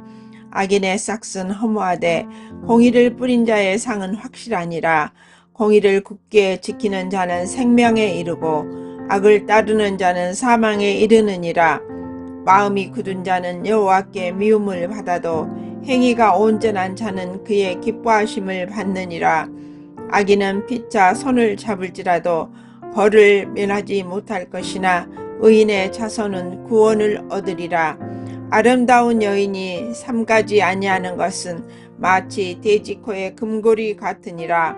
악인의 싹은 허무하되 공의를 뿌린 자의 상은 확실하니라. 공의를 굳게 지키는 자는 생명에 이르고 악을 따르는 자는 사망에 이르느니라. 마음이 굳은 자는 여호와께 미움을 받아도 행위가 온전한 자는 그의 기뻐하심을 받느니라. 악인은 피차 손을 잡을지라도 벌을 면하지 못할 것이나 의인의 자손은 구원을 얻으리라. 아름다운 여인이 삼가지 아니하는 것은 마치 돼지코의 금고리 같으니라.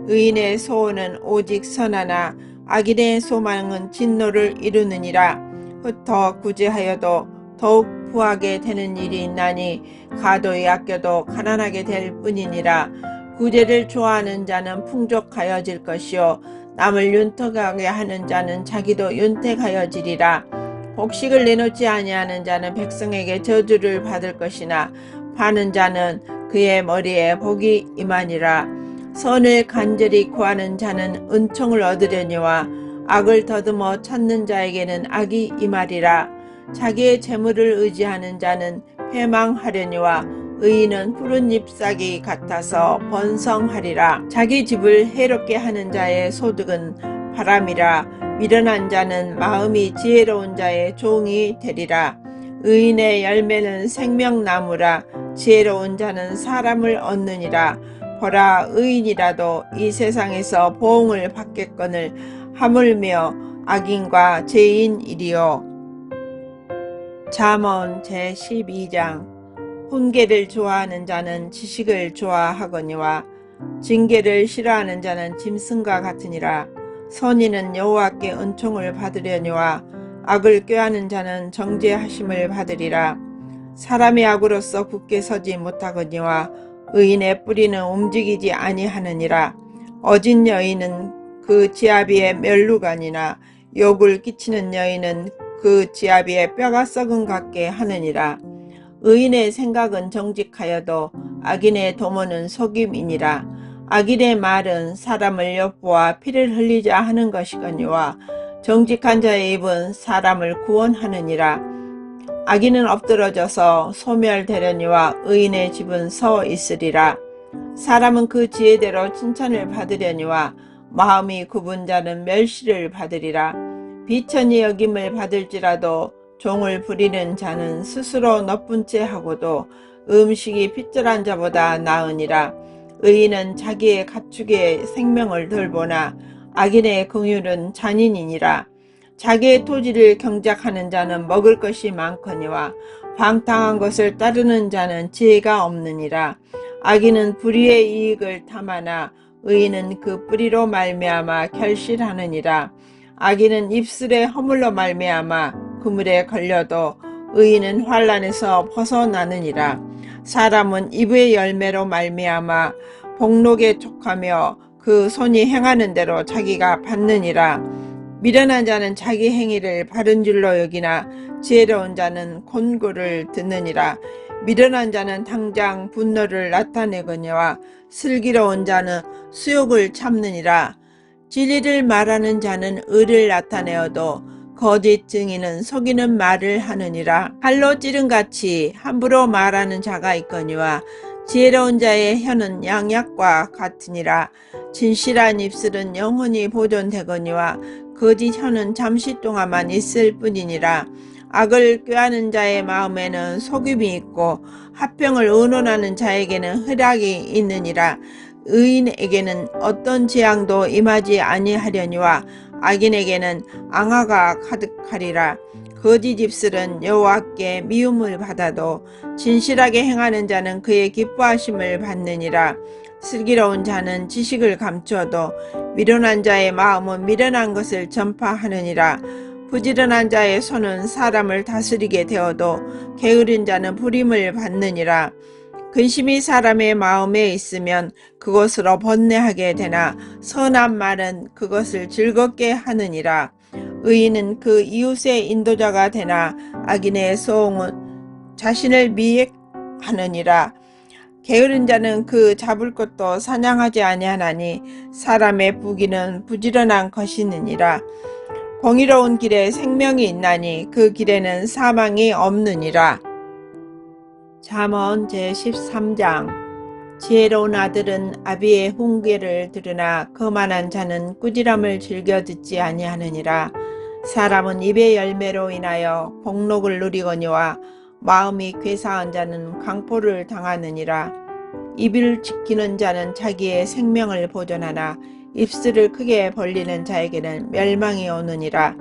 의인의 소원은 오직 선하나 악인의 소망은 진노를 이루느니라. 흩어 구제하여도 더욱 부하게 되는 일이 있나니 가도에 아껴도 가난하게 될 뿐이니라. 구제를 좋아하는 자는 풍족하여질 것이요 남을 윤택하게 하는 자는 자기도 윤택하여지리라. 곡식을 내놓지 아니하는 자는 백성에게 저주를 받을 것이나 파는 자는 그의 머리에 복이 임하니라. 선을 간절히 구하는 자는 은총을 얻으려니와 악을 더듬어 찾는 자에게는 악이 임하리라. 자기의 재물을 의지하는 자는 패망하려니와 의인은 푸른 잎사귀 같아서 번성하리라. 자기 집을 해롭게 하는 자의 소득은 바람이라. 미련한 자는 마음이 지혜로운 자의 종이 되리라. 의인의 열매는 생명나무라. 지혜로운 자는 사람을 얻느니라. 보라, 의인이라도 이 세상에서 보응을 받겠거늘 하물며 악인과 죄인이리요. 잠언 제12장. 훈계를 좋아하는 자는 지식을 좋아하거니와 징계를 싫어하는 자는 짐승과 같으니라. 선인은 여호와께 은총을 받으려니와 악을 꾀하는 자는 정죄하심을 받으리라. 사람이 악으로서 굳게 서지 못하거니와 의인의 뿌리는 움직이지 아니하느니라. 어진 여인은 그 지아비의 멸루간이나 욕을 끼치는 여인은 그 지아비의 뼈가 썩은 같게 하느니라. 의인의 생각은 정직하여도 악인의 도모는 속임이니라. 악인의 말은 사람을 엿보아 피를 흘리자 하는 것이거니와 정직한 자의 입은 사람을 구원하느니라. 악인은 엎드러져서 소멸되려니와 의인의 집은 서 있으리라. 사람은 그 지혜대로 칭찬을 받으려니와 마음이 굽은 자는 멸시를 받으리라. 비천히 여김을 받을지라도 종을 부리는 자는 스스로 너쁜 채 하고도 음식이 핏절한 자보다 나으니라. 의인은 자기의 가축의 생명을 돌보나 악인의 긍휼은 잔인이니라. 자기의 토지를 경작하는 자는 먹을 것이 많거니와 방탕한 것을 따르는 자는 지혜가 없느니라. 악인은 불의의 이익을 탐하나 의인은 그 뿌리로 말미암아 결실하느니라. 악인은 입술에 허물로 말미암아 그물에 걸려도 의인은 환난에서 벗어나느니라. 사람은 입의 열매로 말미암아 복록에 촉하며 그 손이 행하는 대로 자기가 받느니라. 미련한 자는 자기 행위를 바른 줄로 여기나 지혜로운 자는 곤고를 듣느니라. 미련한 자는 당장 분노를 나타내거니와 슬기로운 자는 수욕을 참느니라. 진리를 말하는 자는 의를 나타내어도 거짓 증인은 속이는 말을 하느니라. 칼로 찌른같이 함부로 말하는 자가 있거니와 지혜로운 자의 혀는 양약과 같으니라. 진실한 입술은 영원히 보존되거니와 거짓 혀는 잠시 동안만 있을 뿐이니라. 악을 꾀하는 자의 마음에는 속임이 있고 합병을 의논하는 자에게는 희락이 있느니라. 의인에게는 어떤 재앙도 임하지 아니하려니와 악인에게는 앙화가 가득하리라. 거짓 입술은 여호와께 미움을 받아도 진실하게 행하는 자는 그의 기뻐하심을 받느니라. 슬기로운 자는 지식을 감추어도 미련한 자의 마음은 미련한 것을 전파하느니라. 부지런한 자의 손은 사람을 다스리게 되어도 게으른 자는 부림을 받느니라. 근심이 사람의 마음에 있으면 그것으로 번뇌하게 되나 선한 말은 그것을 즐겁게 하느니라. 의인은 그 이웃의 인도자가 되나 악인의 소홍은 자신을 미행하느니라. 게으른 자는 그 잡을 것도 사냥하지 아니하나니 사람의 부귀는 부지런한 것이느니라. 공의로운 길에 생명이 있나니 그 길에는 사망이 없느니라. 잠언 제13장. 지혜로운 아들은 아비의 훈계를 들으나 거만한 자는 꾸지람을 즐겨 듣지 아니하느니라. 사람은 입의 열매로 인하여 복록을 누리거니와 마음이 괴사한 자는 강포를 당하느니라. 입을 지키는 자는 자기의 생명을 보존하나 입술을 크게 벌리는 자에게는 멸망이 오느니라.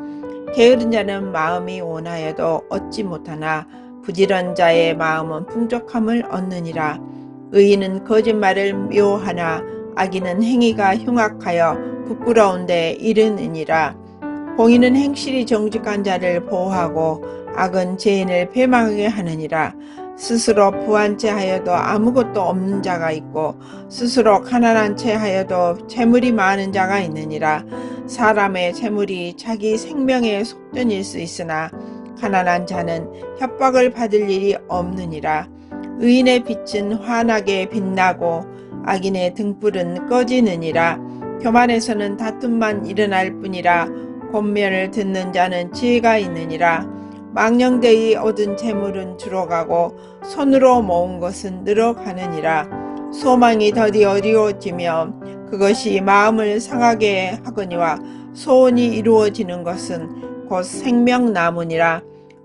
게으른 자는 마음이 온하여도 얻지 못하나 부지런 자의 마음은 풍족함을 얻느니라. 의인은 거짓말을 묘하나 악인은 행위가 흉악하여 부끄러운 데 이르느니라. 공의는 행실이 정직한 자를 보호하고 악은 죄인을 패망하게 하느니라. 스스로 부한 채 하여도 아무것도 없는 자가 있고 스스로 가난한 채 하여도 재물이 많은 자가 있느니라. 사람의 재물이 자기 생명의 속전일 수 있으나 가난한 자는 협박을 받을 일이 없느니라. 의인의 빛은 환하게 빛나고 악인의 등불은 꺼지느니라. 교만에서는 다툼만 일어날 뿐이라 권면을 듣는 자는 지혜가 있느니라. 망령되이 얻은 재물은 줄어가고 손으로 모은 것은 늘어가느니라. 소망이 더디 어려워지며 그것이 마음을 상하게 하거니와 소원이 이루어지는 것은 곧 생명나무니라.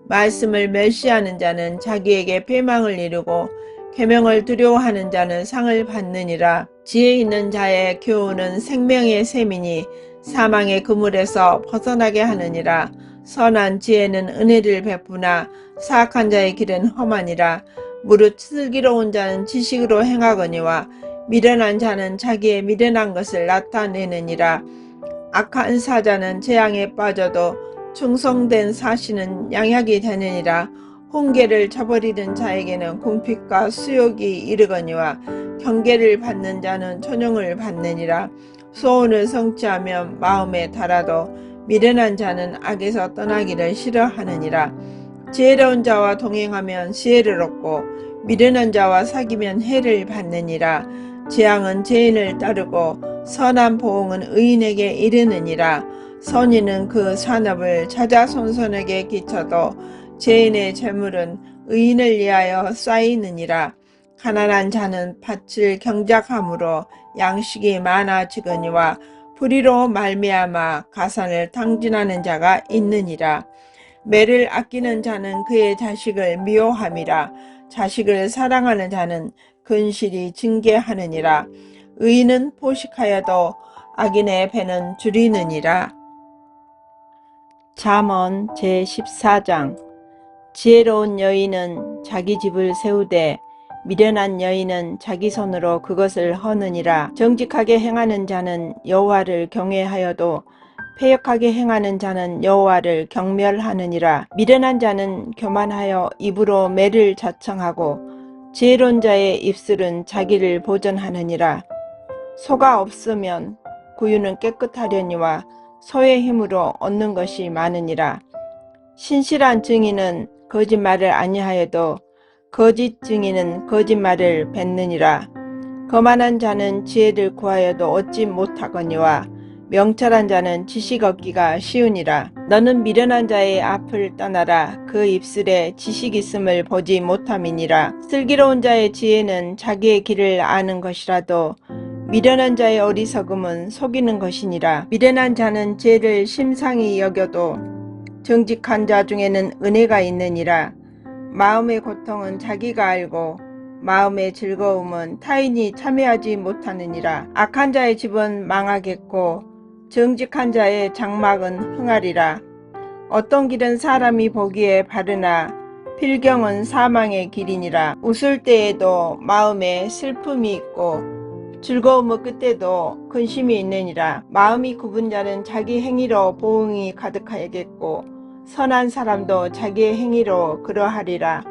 말씀을 멸시하는 자는 자기에게 패망을 이루고 계명을 두려워하는 자는 상을 받느니라. 지혜 있는 자의 교훈은 생명의 셈이니 사망의 그물에서 벗어나게 하느니라. 선한 지혜는 은혜를 베푸나 사악한 자의 길은 험하니라. 무릇 슬기로운 자는 지식으로 행하거니와 미련한 자는 자기의 미련한 것을 나타내느니라. 악한 사자는 재앙에 빠져도 충성된 사시는 양약이 되느니라. 훈계를 저버리는 자에게는 궁핍과 수욕이 이르거니와 경계를 받는 자는 천용을 받느니라. 소원을 성취하면 마음에 달아도 미련한 자는 악에서 떠나기를 싫어하느니라. 지혜로운 자와 동행하면 지혜를 얻고 미련한 자와 사귀면 해를 받느니라. 재앙은 죄인을 따르고 선한 보응은 의인에게 이르느니라. 선인은 그 산업을 자자손손에게 끼쳐도 죄인의 재물은 의인을 위하여 쌓이느니라. 가난한 자는 밭을 경작함으로 양식이 많아지거니와 불의로 말미암아 가산을 탕진하는 자가 있느니라. 매를 아끼는 자는 그의 자식을 미워함이라. 자식을 사랑하는 자는 근실이 징계하느니라. 의인은 포식하여도 악인의 배는 줄이느니라. 잠언 제14장. 지혜로운 여인은 자기 집을 세우되 미련한 여인은 자기 손으로 그것을 허느니라. 정직하게 행하는 자는 여호와를 경외하여도 패역하게 행하는 자는 여호와를 경멸하느니라. 미련한 자는 교만하여 입으로 매를 자청하고 지혜로운 자의 입술은 자기를 보전하느니라. 소가 없으면 구유는 깨끗하려니와 소의 힘으로 얻는 것이 많으니라. 신실한 증인은 거짓말을 아니하여도 거짓 증인은 거짓말을 뱉느니라. 거만한 자는 지혜를 구하여도 얻지 못하거니와 명철한 자는 지식 얻기가 쉬우니라. 너는 미련한 자의 앞을 떠나라. 그 입술에 지식 있음을 보지 못함이니라. 슬기로운 자의 지혜는 자기의 길을 아는 것이라도 미련한 자의 어리석음은 속이는 것이니라. 미련한 자는 죄를 심상히 여겨도 정직한 자 중에는 은혜가 있느니라. 마음의 고통은 자기가 알고 마음의 즐거움은 타인이 참여하지 못하느니라. 악한 자의 집은 망하겠고 정직한 자의 장막은 흥하리라. 어떤 길은 사람이 보기에 바르나 필경은 사망의 길이니라. 웃을 때에도 마음에 슬픔이 있고 즐거움의 끝에도 근심이 있느니라. 마음이 굽은 자는 자기 행위로 보응이 가득하겠고 선한 사람도 자기의 행위로 그러하리라.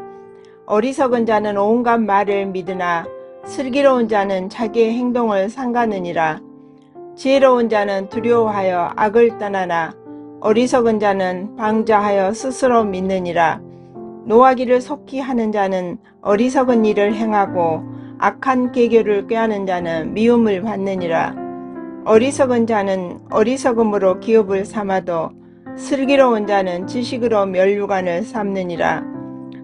어리석은 자는 온갖 말을 믿으나 슬기로운 자는 자기의 행동을 삼가느니라. 지혜로운 자는 두려워하여 악을 떠나나 어리석은 자는 방자하여 스스로 믿느니라. 노하기를 속히 하는 자는 어리석은 일을 행하고 악한 계교를 꾀하는 자는 미움을 받느니라. 어리석은 자는 어리석음으로 기업을 삼아도 슬기로운 자는 지식으로 면류관을 삼느니라.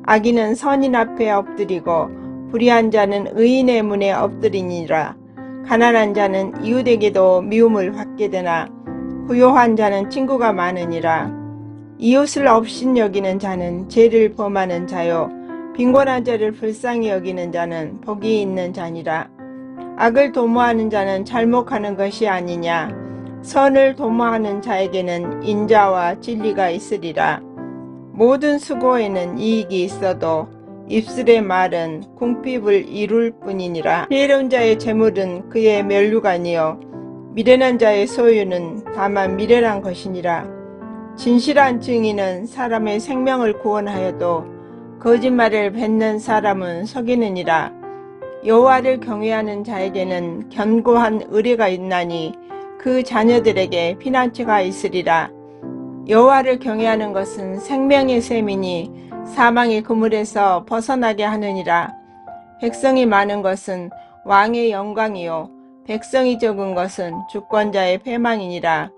악인은 선인 앞에 엎드리고 불의한 자는 의인의 문에 엎드리니라. 가난한 자는 이웃에게도 미움을 받게 되나 부요한 자는 친구가 많으니라. 이웃을 업신여기는 자는 죄를 범하는 자요 빈곤한 자를 불쌍히 여기는 자는 복이 있는 자니라. 악을 도모하는 자는 잘못하는 것이 아니냐. 선을 도모하는 자에게는 인자와 진리가 있으리라. 모든 수고에는 이익이 있어도 입술의 말은 궁핍을 이룰 뿐이니라. 지혜로운 자의 재물은 그의 면류관이요 미련한 자의 소유는 다만 미련한 것이니라. 진실한 증인은 사람의 생명을 구원하여도 거짓말을 뱉는 사람은 속이느니라. 여호와를 경외하는 자에게는 견고한 의뢰가 있나니 그 자녀들에게 피난처가 있으리라. 여호와를 경외하는 것은 생명의 셈이니 사망의 그물에서 벗어나게 하느니라. 백성이 많은 것은 왕의 영광이요 백성이 적은 것은 주권자의 패망이니라.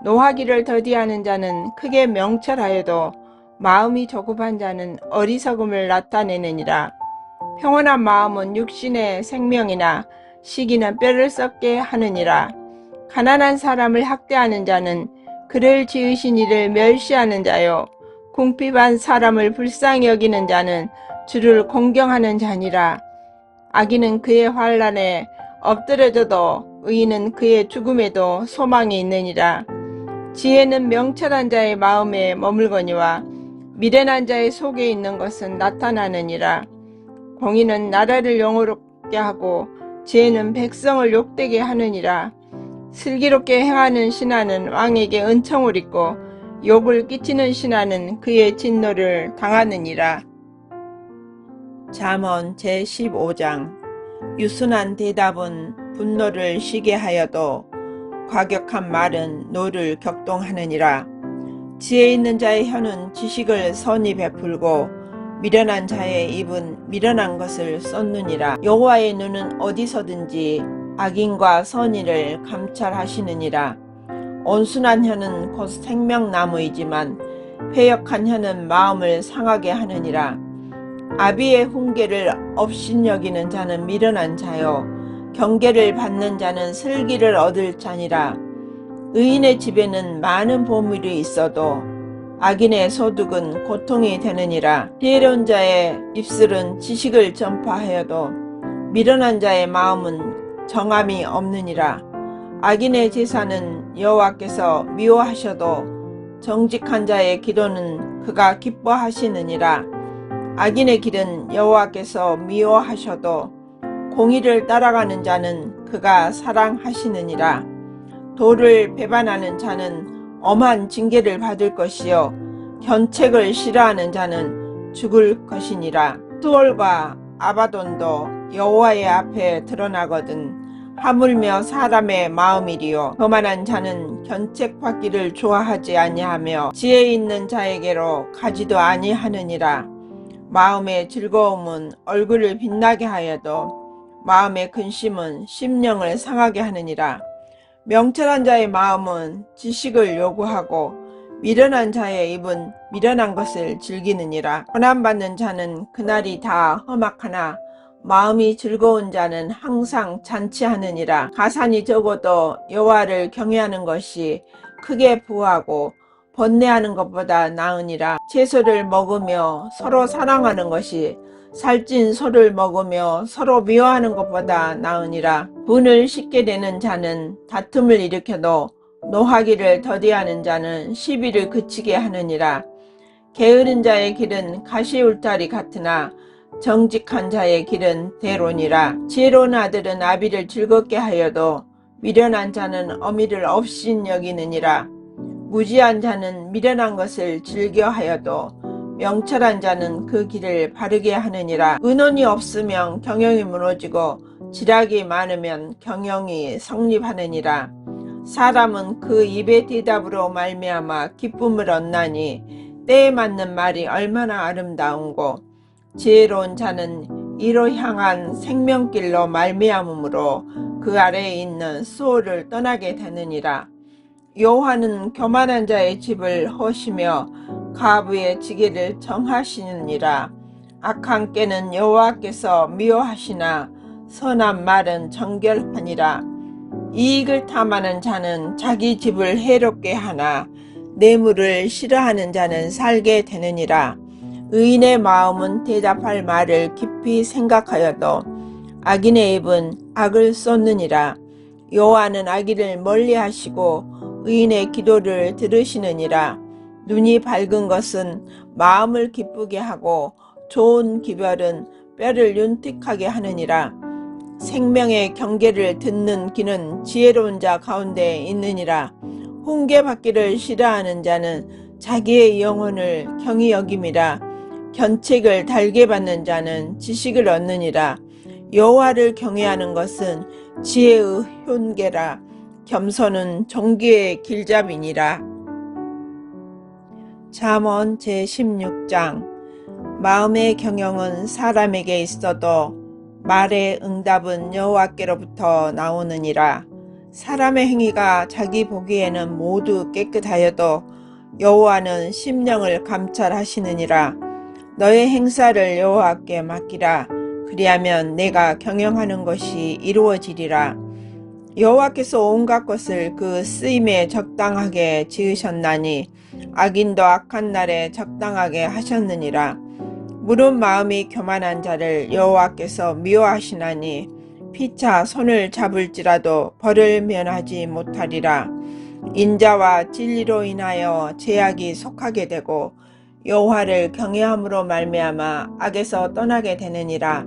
노하기를 더디하는 자는 크게 명철하여도 마음이 조급한 자는 어리석음을 나타내느니라. 평온한 마음은 육신의 생명이나 시기는 뼈를 썩게 하느니라. 가난한 사람을 학대하는 자는 그를 지으신 이를 멸시하는 자요 궁핍한 사람을 불쌍히 여기는 자는 주를 공경하는 자니라. 악인은 그의 환난에 엎드려져도 의인은 그의 죽음에도 소망이 있느니라. 지혜는 명철한 자의 마음에 머물거니와 미련한 자의 속에 있는 것은 나타나느니라. 공의는 나라를 영화롭게 하고 지혜는 백성을 욕되게 하느니라. 슬기롭게 행하는 신하는 왕에게 은총을 입고 욕을 끼치는 신하는 그의 진노를 당하느니라. 잠언 제15장. 유순한 대답은 분노를 쉬게 하여도 과격한 말은 노를 격동하느니라. 지혜 있는 자의 혀는 지식을 선히 베풀고 미련한 자의 입은 미련한 것을 쏟느니라. 여호와의 눈은 어디서든지 악인과 선인을 감찰하시느니라. 온순한 혀는 곧 생명나무이지만 회역한 혀는 마음을 상하게 하느니라. 아비의 훈계를 업신여기는 자는 미련한 자요 경계를 받는 자는 슬기를 얻을 자니라. 의인의 집에는 많은 보물이 있어도 악인의 소득은 고통이 되느니라. 지혜로운 자의 입술은 지식을 전파하여도 미련한 자의 마음은 정함이 없느니라. 악인의 제사는 여호와께서 미워하셔도 정직한 자의 기도는 그가 기뻐하시느니라. 악인의 길은 여호와께서 미워하셔도 공의를 따라가는 자는 그가 사랑하시느니라. 도를 배반하는 자는 엄한 징계를 받을 것이요 견책을 싫어하는 자는 죽을 것이니라. 수월과 아바돈도 여호와의 앞에 드러나거든 하물며 사람의 마음이리요 거만한 자는 견책받기를 좋아하지 아니하며 지혜 있는 자에게로 가지도 아니하느니라. 마음의 즐거움은 얼굴을 빛나게 하여도 마음의 근심은 심령을 상하게 하느니라. 명철한 자의 마음은 지식을 요구하고 미련한 자의 입은 미련한 것을 즐기느니라. 고난받는 자는 그날이 다 험악하나 마음이 즐거운 자는 항상 잔치하느니라. 가산이 적어도 여호와를 경외하는 것이 크게 부하고 번뇌하는 것보다 나으니라. 채소를 먹으며 서로 사랑하는 것이 살찐 소를 먹으며 서로 미워하는 것보다 나으니라. 분을 쉽게 내는 자는 다툼을 일으켜도 노하기를 더디하는 자는 시비를 그치게 하느니라. 게으른 자의 길은 가시울타리 같으나 정직한 자의 길은 대로니라. 지혜로운 아들은 아비를 즐겁게 하여도 미련한 자는 어미를 없인 여기느니라. 무지한 자는 미련한 것을 즐겨하여도 명철한 자는 그 길을 바르게 하느니라. 의논이 없으면 경영이 무너지고 지략이 많으면 경영이 성립하느니라. 사람은 그 입의 대답으로 말미암아 기쁨을 얻나니 때에 맞는 말이 얼마나 아름다운고 지혜로운 자는 이로 향한 생명길로 말미암으므로 그 아래에 있는 수호를 떠나게 되느니라. 여호와는 교만한 자의 집을 허시며 가부의 지게를 정하시느니라. 악한 꾀는 여호와께서 미워하시나 선한 말은 정결하니라. 이익을 탐하는 자는 자기 집을 해롭게 하나 뇌물을 싫어하는 자는 살게 되느니라. 의인의 마음은 대답할 말을 깊이 생각하여도 악인의 입은 악을 쏟느니라. 여호와는 악인을 멀리하시고 의인의 기도를 들으시느니라. 눈이 밝은 것은 마음을 기쁘게 하고 좋은 기별은 뼈를 윤택하게 하느니라. 생명의 경계를 듣는 귀는 지혜로운 자 가운데 있느니라. 훈계받기를 싫어하는 자는 자기의 영혼을 경히 여김이라. 견책을 달게 받는 자는 지식을 얻느니라. 여호와를 경외하는 것은 지혜의 훈계라. 겸손은 존귀의 길잡이니라. 잠언 제16장. 마음의 경영은 사람에게 있어도 말의 응답은 여호와께로부터 나오느니라. 사람의 행위가 자기 보기에는 모두 깨끗하여도 여호와는 심령을 감찰하시느니라. 너의 행사를 여호와께 맡기라. 그리하면 내가 경영하는 것이 이루어지리라. 여호와께서 온갖 것을 그 쓰임에 적당하게 지으셨나니 악인도 악한 날에 적당하게 하셨느니라. 무릇 마음이 교만한 자를 여호와께서 미워하시나니 피차 손을 잡을지라도 벌을 면하지 못하리라. 인자와 진리로 인하여 제약이 속하게 되고 여호와를 경외함으로 말미암아 악에서 떠나게 되느니라.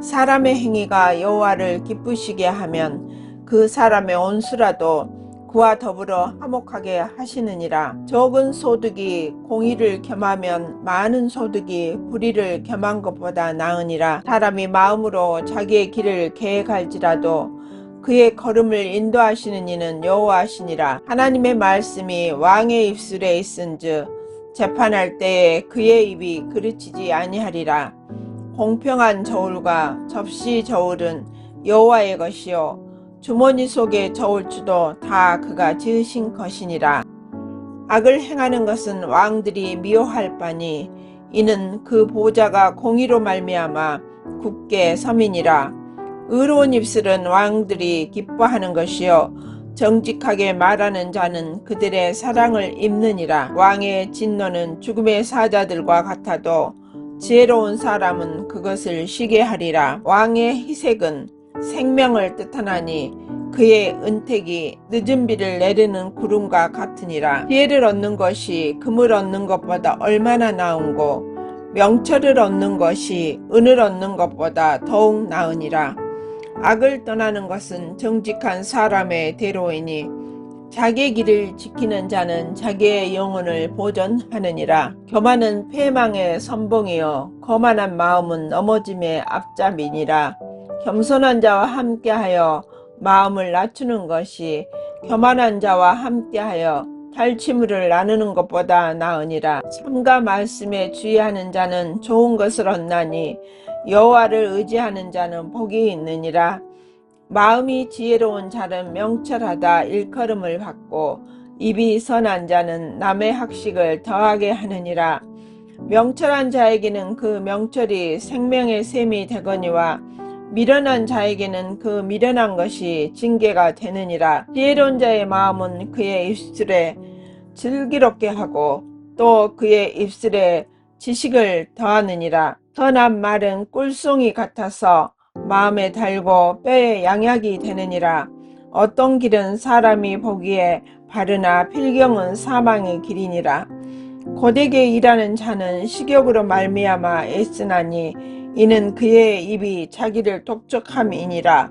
사람의 행위가 여호와를 기쁘시게 하면 그 사람의 온수라도 그와 더불어 화목하게 하시느니라. 적은 소득이 공의를 겸하면 많은 소득이 불의를 겸한 것보다 나으니라. 사람이 마음으로 자기의 길을 계획할지라도 그의 걸음을 인도하시는 이는 여호와시니라. 하나님의 말씀이 왕의 입술에 있은즉 재판할 때에 그의 입이 그르치지 아니하리라. 공평한 저울과 접시 저울은 여호와의 것이요 주머니 속의 저울추도 다 그가 지으신 것이니라. 악을 행하는 것은 왕들이 미워할 바니 이는 그 보좌가 공의로 말미암아 굳게 섬이니라. 의로운 입술은 왕들이 기뻐하는 것이요 정직하게 말하는 자는 그들의 사랑을 입느니라. 왕의 진노는 죽음의 사자들과 같아도 지혜로운 사람은 그것을 쉬게 하리라. 왕의 희색은 생명을 뜻하나니 그의 은택이 늦은 비를 내리는 구름과 같으니라. 지혜를 얻는 것이 금을 얻는 것보다 얼마나 나은고 명철을 얻는 것이 은을 얻는 것보다 더욱 나으니라. 악을 떠나는 것은 정직한 사람의 대로이니 자기의 길을 지키는 자는 자기의 영혼을 보존하느니라. 교만은 패망의 선봉이요 거만한 마음은 넘어짐의 앞잡이니라. 겸손한 자와 함께하여 마음을 낮추는 것이 교만한 자와 함께하여 탈취물을 나누는 것보다 나으니라. 참과 말씀에 주의하는 자는 좋은 것을 얻나니 여호와를 의지하는 자는 복이 있느니라. 마음이 지혜로운 자는 명철하다 일컬음을 받고 입이 선한 자는 남의 학식을 더하게 하느니라. 명철한 자에게는 그 명철이 생명의 샘이 되거니와 미련한 자에게는 그 미련한 것이 징계가 되느니라. 지혜로운 자의 마음은 그의 입술에 즐기롭게 하고 또 그의 입술에 지식을 더하느니라. 선한 말은 꿀송이 같아서 마음에 달고 뼈에 양약이 되느니라. 어떤 길은 사람이 보기에 바르나 필경은 사망의 길이니라. 고되게 일하는 자는 식욕으로 말미암아 애쓰나니 이는 그의 입이 자기를 독촉함이니라.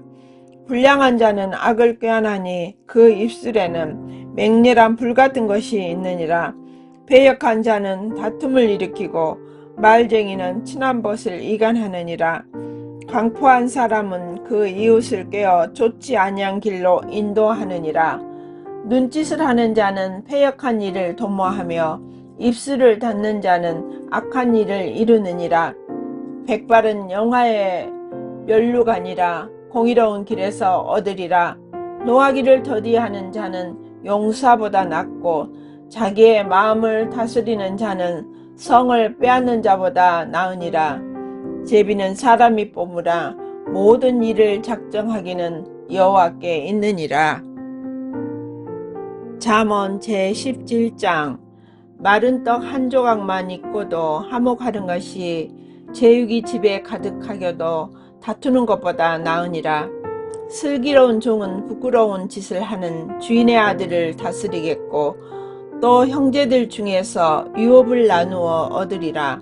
불량한 자는 악을 꾀하나니 그 입술에는 맹렬한 불 같은 것이 있느니라. 배역한 자는 다툼을 일으키고 말쟁이는 친한 벗을 이간하느니라. 강포한 사람은 그 이웃을 꿰어 좋지 아니한 길로 인도하느니라. 눈짓을 하는 자는 패역한 일을 도모하며 입술을 닫는 자는 악한 일을 이루느니라. 백발은 영화의 면류관이라 공의로운 길에서 얻으리라. 노하기를 더디하는 자는 용사보다 낫고 자기의 마음을 다스리는 자는 성을 빼앗는 자보다 나으니라. 제비는 사람이 뽑으라. 모든 일을 작정하기는 여호와께 있느니라. 잠언 제17장. 마른 떡 한 조각만 있고도 화목하는 것이 제육이 집에 가득하여도 다투는 것보다 나으니라. 슬기로운 종은 부끄러운 짓을 하는 주인의 아들을 다스리겠고 또 형제들 중에서 유업을 나누어 얻으리라.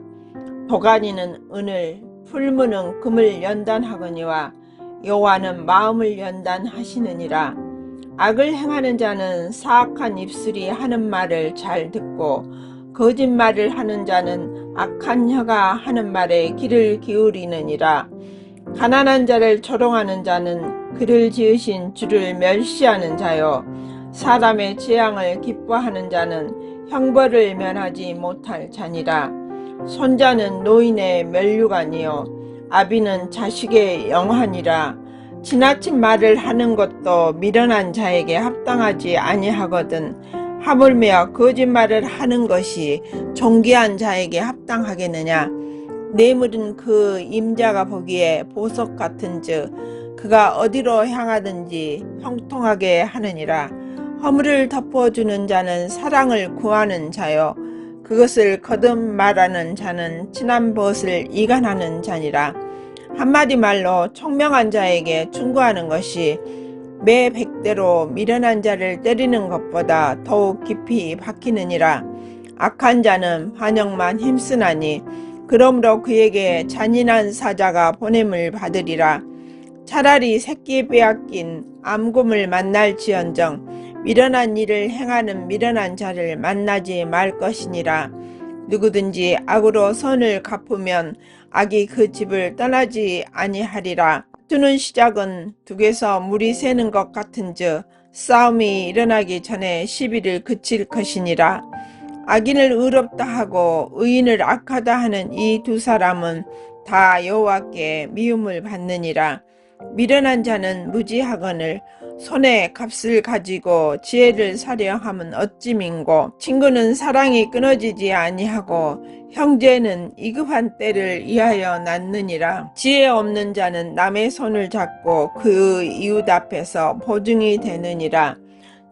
도가니는 은을, 풀무는 금을 연단하거니와 여호와는 마음을 연단하시느니라. 악을 행하는 자는 사악한 입술이 하는 말을 잘 듣고 거짓말을 하는 자는 악한 혀가 하는 말에 귀를 기울이느니라. 가난한 자를 조롱하는 자는 그를 지으신 주를 멸시하는 자요 사람의 재앙을 기뻐하는 자는 형벌을 면하지 못할 자니라. 손자는 노인의 면류관이요 아비는 자식의 영환이라. 지나친 말을 하는 것도 미련한 자에게 합당하지 아니하거든 하물며 거짓말을 하는 것이 존귀한 자에게 합당하겠느냐. 뇌물은 그 임자가 보기에 보석 같은즉 그가 어디로 향하든지 형통하게 하느니라. 허물을 덮어주는 자는 사랑을 구하는 자요 그것을 거듭 말하는 자는 친한 벗을 이간하는 자니라. 한마디 말로 총명한 자에게 충고하는 것이 매 100대로 미련한 자를 때리는 것보다 더욱 깊이 박히느니라. 악한 자는 반역만 힘쓰나니 그러므로 그에게 잔인한 사자가 보냄을 받으리라. 차라리 새끼 빼앗긴 암곰을 만날지언정 미련한 일을 행하는 미련한 자를 만나지 말 것이니라. 누구든지 악으로 선을 갚으면 악이 그 집을 떠나지 아니하리라. 다투는 시작은 둑에서 물이 새는 것 같은즉 싸움이 일어나기 전에 시비를 그칠 것이니라. 악인을 의롭다 하고 의인을 악하다 하는 이 두 사람은 다 여호와께 미움을 받느니라. 미련한 자는 무지하거늘 손에 값을 가지고 지혜를 사려 함은 어찌 민고. 친구는 사랑이 끊어지지 아니하고 형제는 이급한 때를 위하여 낳느니라. 지혜 없는 자는 남의 손을 잡고 그 이웃 앞에서 보증이 되느니라.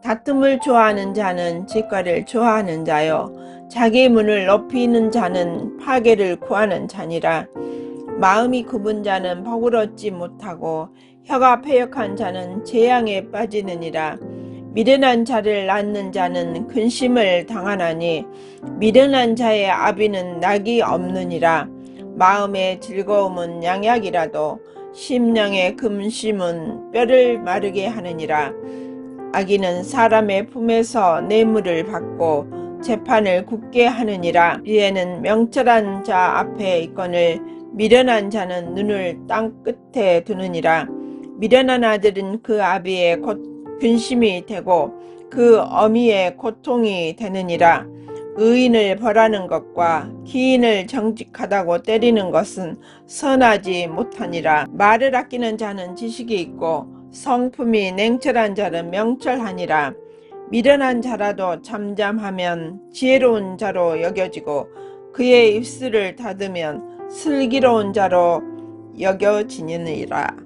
다툼을 좋아하는 자는 직과를 좋아하는 자요 자기 문을 높이는 자는 파괴를 구하는 자니라. 마음이 굽은 자는 복을 얻지 못하고 혀가 패역한 자는 재앙에 빠지느니라. 미련한 자를 낳는 자는 근심을 당하나니 미련한 자의 아비는 낙이 없느니라. 마음의 즐거움은 양약이라도 심령의 금심은 뼈를 마르게 하느니라. 악인은 사람의 품에서 뇌물을 받고 재판을 굳게 하느니라. 지혜는 명철한 자 앞에 있거늘 미련한 자는 눈을 땅 끝에 두느니라. 미련한 아들은 그 아비의 근심이 되고 그 어미의 고통이 되느니라. 의인을 벌하는 것과 기인을 정직하다고 때리는 것은 선하지 못하니라. 말을 아끼는 자는 지식이 있고 성품이 냉철한 자는 명철하니라. 미련한 자라도 잠잠하면 지혜로운 자로 여겨지고 그의 입술을 닫으면 슬기로운 자로 여겨지느니라.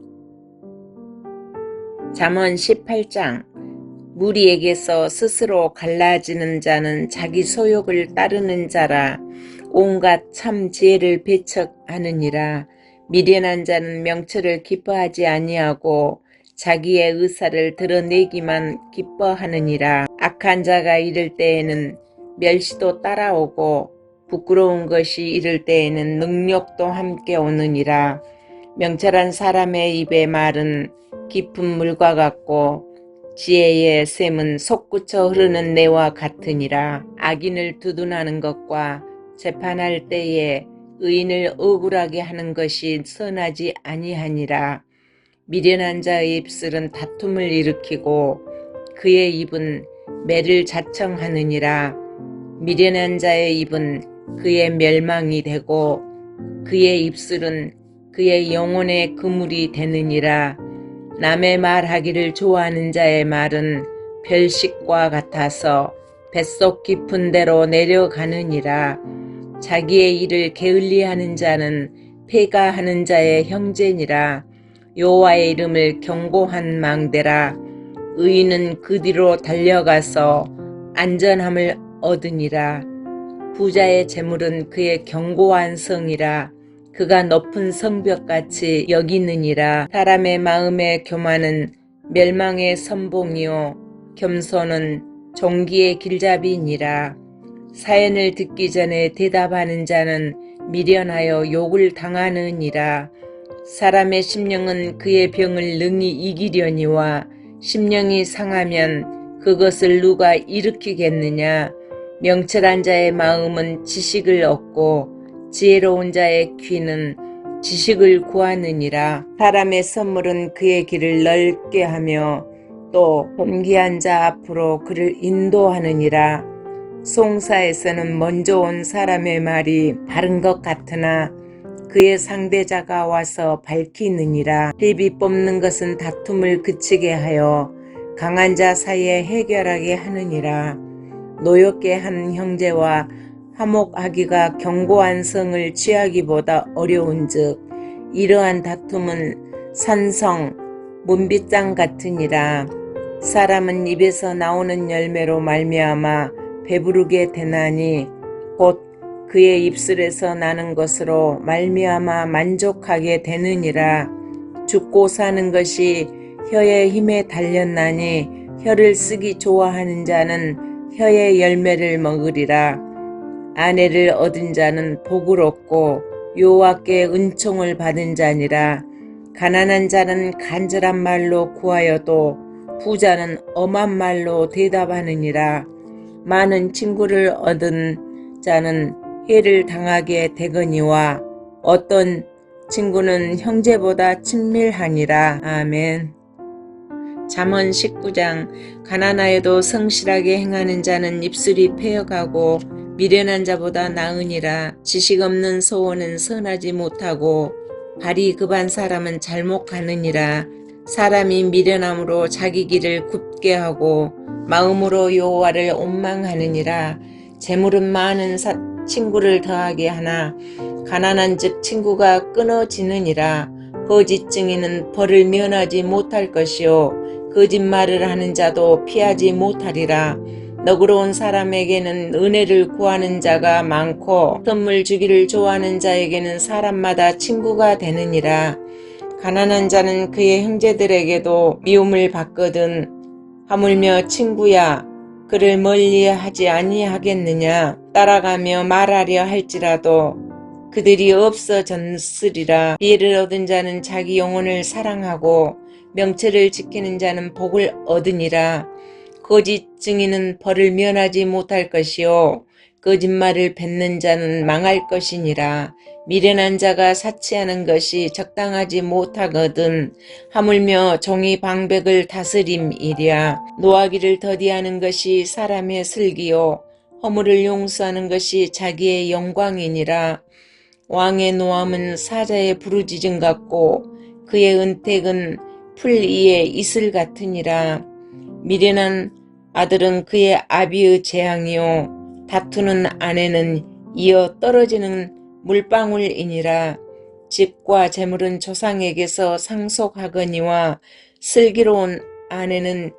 잠언 18장. 무리에게서 스스로 갈라지는 자는 자기 소욕을 따르는 자라. 온갖 참 지혜를 배척하느니라. 미련한 자는 명철을 기뻐하지 아니하고 자기의 의사를 드러내기만 기뻐하느니라. 악한 자가 이를 때에는 멸시도 따라오고 부끄러운 것이 이를 때에는 능력도 함께 오느니라. 명철한 사람의 입의 말은 깊은 물과 같고 지혜의 샘은 솟구쳐 흐르는 내와 같으니라. 악인을 두둔하는 것과 재판할 때에 의인을 억울하게 하는 것이 선하지 아니하니라. 미련한 자의 입술은 다툼을 일으키고 그의 입은 매를 자청하느니라. 미련한 자의 입은 그의 멸망이 되고 그의 입술은 그의 영혼의 그물이 되느니라. 남의 말하기를 좋아하는 자의 말은 별식과 같아서 뱃속 깊은 데로 내려가느니라. 자기의 일을 게을리하는 자는 패가하는 자의 형제니라. 여호와의 이름을 경고한 망대라. 의인은 그 뒤로 달려가서 안전함을 얻으니라. 부자의 재물은 그의 견고한 성이라. 그가 높은 성벽같이 여기느니라. 사람의 마음의 교만은 멸망의 선봉이요 겸손은 종기의 길잡이니라. 사연을 듣기 전에 대답하는 자는 미련하여 욕을 당하느니라. 사람의 심령은 그의 병을 능히 이기려니와 심령이 상하면 그것을 누가 일으키겠느냐. 명철한 자의 마음은 지식을 얻고 지혜로운 자의 귀는 지식을 구하느니라. 사람의 선물은 그의 길을 넓게 하며 또 존귀한 자 앞으로 그를 인도하느니라. 송사에서는 먼저 온 사람의 말이 다른 것 같으나 그의 상대자가 와서 밝히느니라. 회비 뽑는 것은 다툼을 그치게 하여 강한 자 사이에 해결하게 하느니라. 노엽게 한 형제와 화목하기가 견고한 성을 취하기보다 어려운즉 이러한 다툼은 산성 문빗장 같으니라. 사람은 입에서 나오는 열매로 말미암아 배부르게 되나니 곧 그의 입술에서 나는 것으로 말미암아 만족하게 되느니라. 죽고 사는 것이 혀의 힘에 달렸나니 혀를 쓰기 좋아하는 자는 혀의 열매를 먹으리라. 아내를 얻은 자는 복을 얻고 여호와께 은총을 받은 자니라. 가난한 자는 간절한 말로 구하여도 부자는 엄한 말로 대답하느니라. 많은 친구를 얻은 자는 해를 당하게 되거니와 어떤 친구는 형제보다 친밀하니라. 아멘. 잠언 19장. 가난하여도 성실하게 행하는 자는 입술이 패여가고 미련한 자보다 나으니라. 지식 없는 소원은 선하지 못하고 발이 급한 사람은 잘못 가느니라. 사람이 미련함으로 자기 길을 굽게 하고 마음으로 여호와를 원망하느니라. 재물은 많은 친구를 더하게 하나 가난한 즉 친구가 끊어지느니라. 거짓 증인은 벌을 면하지 못할 것이요 거짓말을 하는 자도 피하지 못하리라. 너그러운 사람에게는 은혜를 구하는 자가 많고 선물 주기를 좋아하는 자에게는 사람마다 친구가 되느니라. 가난한 자는 그의 형제들에게도 미움을 받거든 하물며 친구야 그를 멀리하지 아니하겠느냐. 따라가며 말하려 할지라도 그들이 없어졌으리라. 비를 얻은 자는 자기 영혼을 사랑하고 명철을 지키는 자는 복을 얻으니라. 거짓 증인은 벌을 면하지 못할 것이요 거짓말을 뱉는 자는 망할 것이니라. 미련한 자가 사치하는 것이 적당하지 못하거든 하물며 종이 방백을 다스림이랴. 노하기를 더디하는 것이 사람의 슬기요 허물을 용서하는 것이 자기의 영광이니라. 왕의 노함은 사자의 부르짖음 같고 그의 은택은 풀 위의 이슬 같으니라. 미련한 아들은 그의 아비의 재앙이요 다투는 아내는 이어 떨어지는 물방울이니라. 집과 재물은 조상에게서 상속하거니와 슬기로운 아내는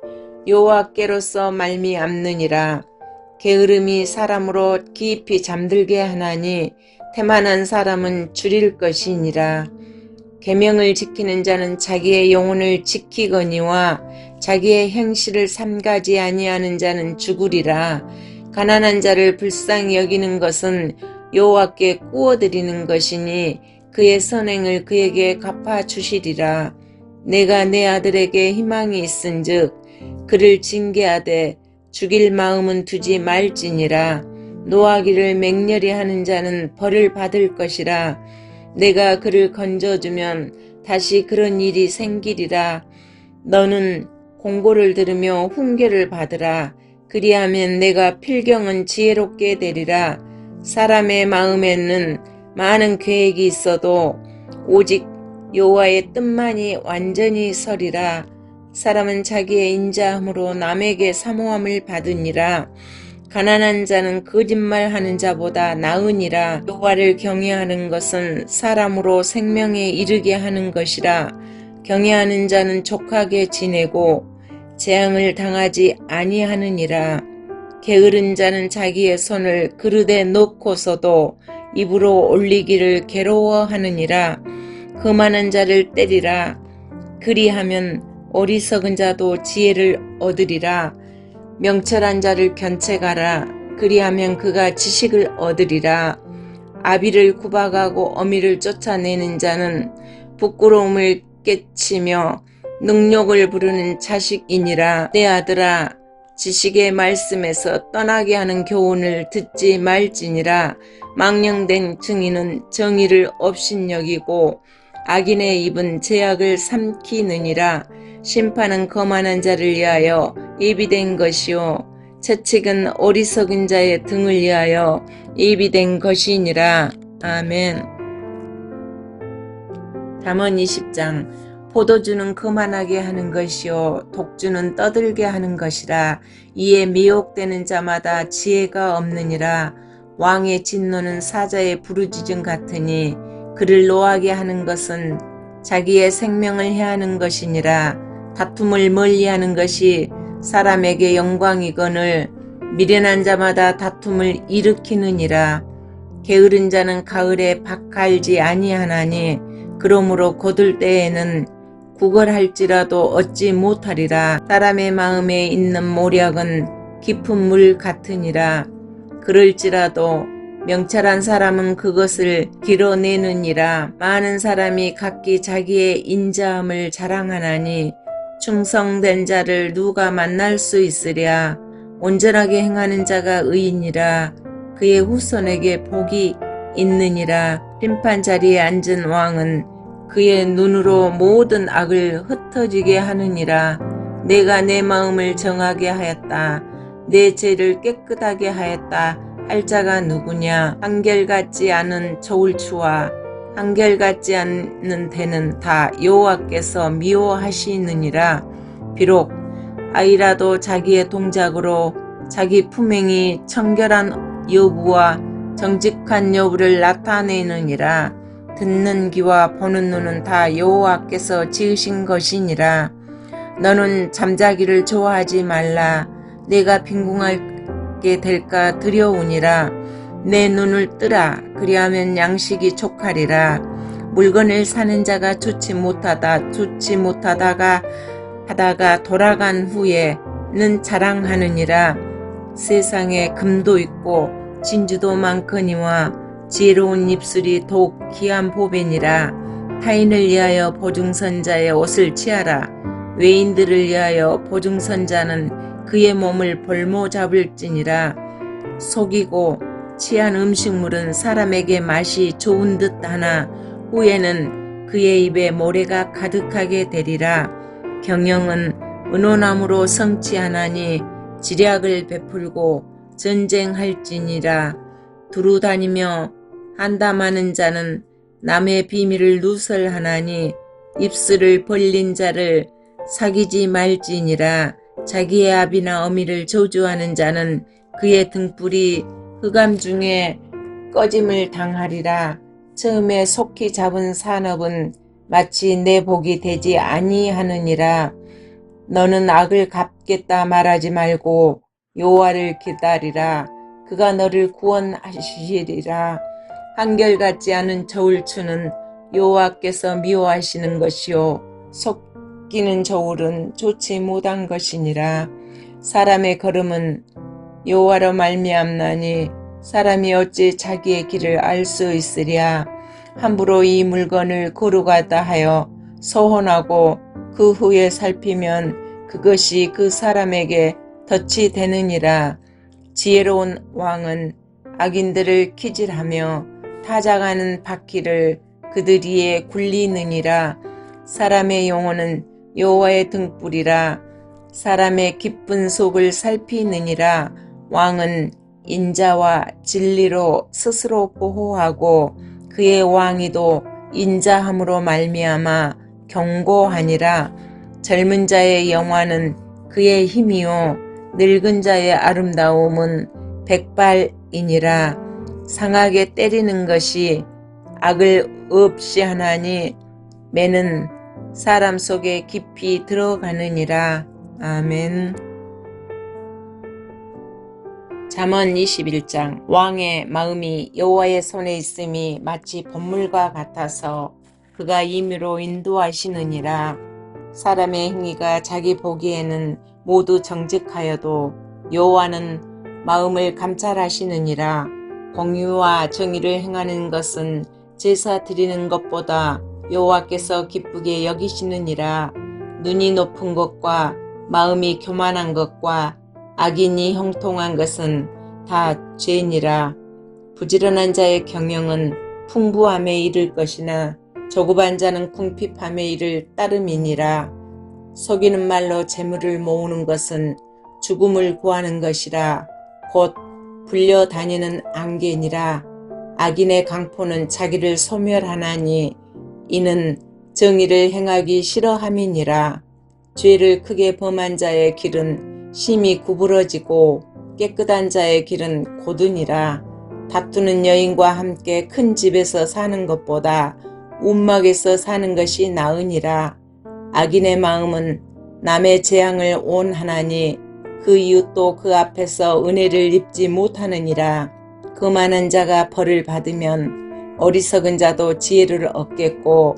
여호와께로서 말미암느니라. 게으름이 사람으로 깊이 잠들게 하나니 태만한 사람은 줄일 것이니라. 계명을 지키는 자는 자기의 영혼을 지키거니와 자기의 행실을 삼가지 아니하는 자는 죽으리라. 가난한 자를 불쌍히 여기는 것은 여호와께 꾸어드리는 것이니 그의 선행을 그에게 갚아주시리라. 내가 내 아들에게 희망이 있은즉 그를 징계하되 죽일 마음은 두지 말지니라. 노하기를 맹렬히 하는 자는 벌을 받을 것이라. 내가 그를 건져주면 다시 그런 일이 생기리라. 너는 공고를 들으며 훈계를 받으라. 그리하면 내가 필경은 지혜롭게 되리라. 사람의 마음에는 많은 계획이 있어도 오직 여호와의 뜻만이 완전히 서리라. 사람은 자기의 인자함으로 남에게 사모함을 받으니라. 가난한 자는 거짓말하는 자보다 나으니라. 여호와를 경외하는 것은 사람으로 생명에 이르게 하는 것이라. 경외하는 자는 족하게 지내고 재앙을 당하지 아니하느니라. 게으른 자는 자기의 손을 그릇에 넣고서도 입으로 올리기를 괴로워하느니라. 거만한 자를 때리라. 그리하면 어리석은 자도 지혜를 얻으리라. 명철한 자를 견책하라. 그리하면 그가 지식을 얻으리라. 아비를 구박하고 어미를 쫓아내는 자는 부끄러움을 깨치며 능욕을 부르는 자식이니라. 내 아들아, 지식의 말씀에서 떠나게 하는 교훈을 듣지 말지니라. 망령된 증인은 정의를 업신여기고 악인의 입은 죄악을 삼키느니라. 심판은 거만한 자를 위하여 예비된 것이요 채찍은 어리석은 자의 등을 위하여 예비된 것이니라. 아멘. 잠언 20장. 포도주는 거만하게 하는 것이요 독주는 떠들게 하는 것이라. 이에 미혹되는 자마다 지혜가 없느니라. 왕의 진노는 사자의 부르짖음 같으니 그를 노하게 하는 것은 자기의 생명을 해하는 것이니라. 다툼을 멀리하는 것이 사람에게 영광이거늘 미련한 자마다 다툼을 일으키느니라. 게으른 자는 가을에 밭 갈지 아니하나니 그러므로 거둘 때에는 구걸할지라도 얻지 못하리라. 사람의 마음에 있는 모략은 깊은 물 같으니라. 그럴지라도 명철한 사람은 그것을 길어내느니라. 많은 사람이 각기 자기의 인자함을 자랑하나니 충성된 자를 누가 만날 수 있으랴. 온전하게 행하는 자가 의인이라. 그의 후손에게 복이 있느니라. 심판 자리에 앉은 왕은 그의 눈으로 모든 악을 흩어지게 하느니라. 내가 내 마음을 정하게 하였다. 내 죄를 깨끗하게 하였다 할 자가 누구냐. 한결같지 않은 저울추와 한결같지 않는 대는 다 여호와께서 미워하시느니라. 비록 아이라도 자기의 동작으로 자기 품행이 청결한 여부와 정직한 여부를 나타내느니라. 듣는 귀와 보는 눈은 다 여호와께서 지으신 것이니라. 너는 잠자기를 좋아하지 말라. 내가 빈궁하게 될까 두려우니라. 내 눈을 뜨라. 그리하면 양식이 촉하리라. 물건을 사는 자가 좋지 못하다가 하다가 돌아간 후에는 자랑하느니라. 세상에 금도 있고 진주도 많거니와 지혜로운 입술이 더욱 귀한 보배니라. 타인을 위하여 보증선자의 옷을 취하라. 외인들을 위하여 보증선자는 그의 몸을 볼모 잡을지니라. 속이고 취한 음식물은 사람에게 맛이 좋은 듯 하나 후에는 그의 입에 모래가 가득하게 되리라. 경영은 은호나무로 성취하나니 지략을 베풀고 전쟁할지니라. 두루 다니며 한담하는 자는 남의 비밀을 누설하나니 입술을 벌린 자를 사귀지 말지니라. 자기의 아비나 어미를 저주하는 자는 그의 등불이 흑암 중에 꺼짐을 당하리라. 처음에 속히 잡은 산업은 마치 내 복이 되지 아니하느니라. 너는 악을 갚겠다 말하지 말고 여호와를 기다리라. 그가 너를 구원하시리라. 한결같지 않은 저울추는 여호와께서 미워하시는 것이요 섞이는 저울은 좋지 못한 것이니라. 사람의 걸음은 여호와로 말미암나니 사람이 어찌 자기의 길을 알 수 있으랴. 함부로 이 물건을 거루가다 하여 서원하고 그 후에 살피면 그것이 그 사람에게 덫이 되느니라. 지혜로운 왕은 악인들을 키질하며 타작하는 바퀴를 그들 위에 굴리느니라. 사람의 영혼은 여호와의 등불이라. 사람의 깊은 속을 살피느니라. 왕은 인자와 진리로 스스로 보호하고 그의 왕위도 인자함으로 말미암아 경고하니라. 젊은 자의 영화는 그의 힘이요 늙은 자의 아름다움은 백발이니라. 상하게 때리는 것이 악을 없이 하나니 매는 사람 속에 깊이 들어가느니라. 아멘. 잠언 21장. 왕의 마음이 여호와의 손에 있음이 마치 번물과 같아서 그가 임의로 인도하시느니라. 사람의 행위가 자기 보기에는 모두 정직하여도 여호와는 마음을 감찰하시느니라. 공의와 정의를 행하는 것은 제사 드리는 것보다 여호와께서 기쁘게 여기시느니라. 눈이 높은 것과 마음이 교만한 것과 악인이 형통한 것은 다 죄니라. 부지런한 자의 경영은 풍부함에 이를 것이나 조급한 자는 궁핍함에 이를 따름이니라. 속이는 말로 재물을 모으는 것은 죽음을 구하는 것이라. 곧 불려다니는 안개니라. 악인의 강포는 자기를 소멸하나니 이는 정의를 행하기 싫어함이니라. 죄를 크게 범한 자의 길은 심히 구부러지고 깨끗한 자의 길은 고드니라. 다투는 여인과 함께 큰 집에서 사는 것보다 움막에서 사는 것이 나으니라. 악인의 마음은 남의 재앙을 원하나니 그 이웃도 그 앞에서 은혜를 입지 못하느니라. 거만한 자가 벌을 받으면 어리석은 자도 지혜를 얻겠고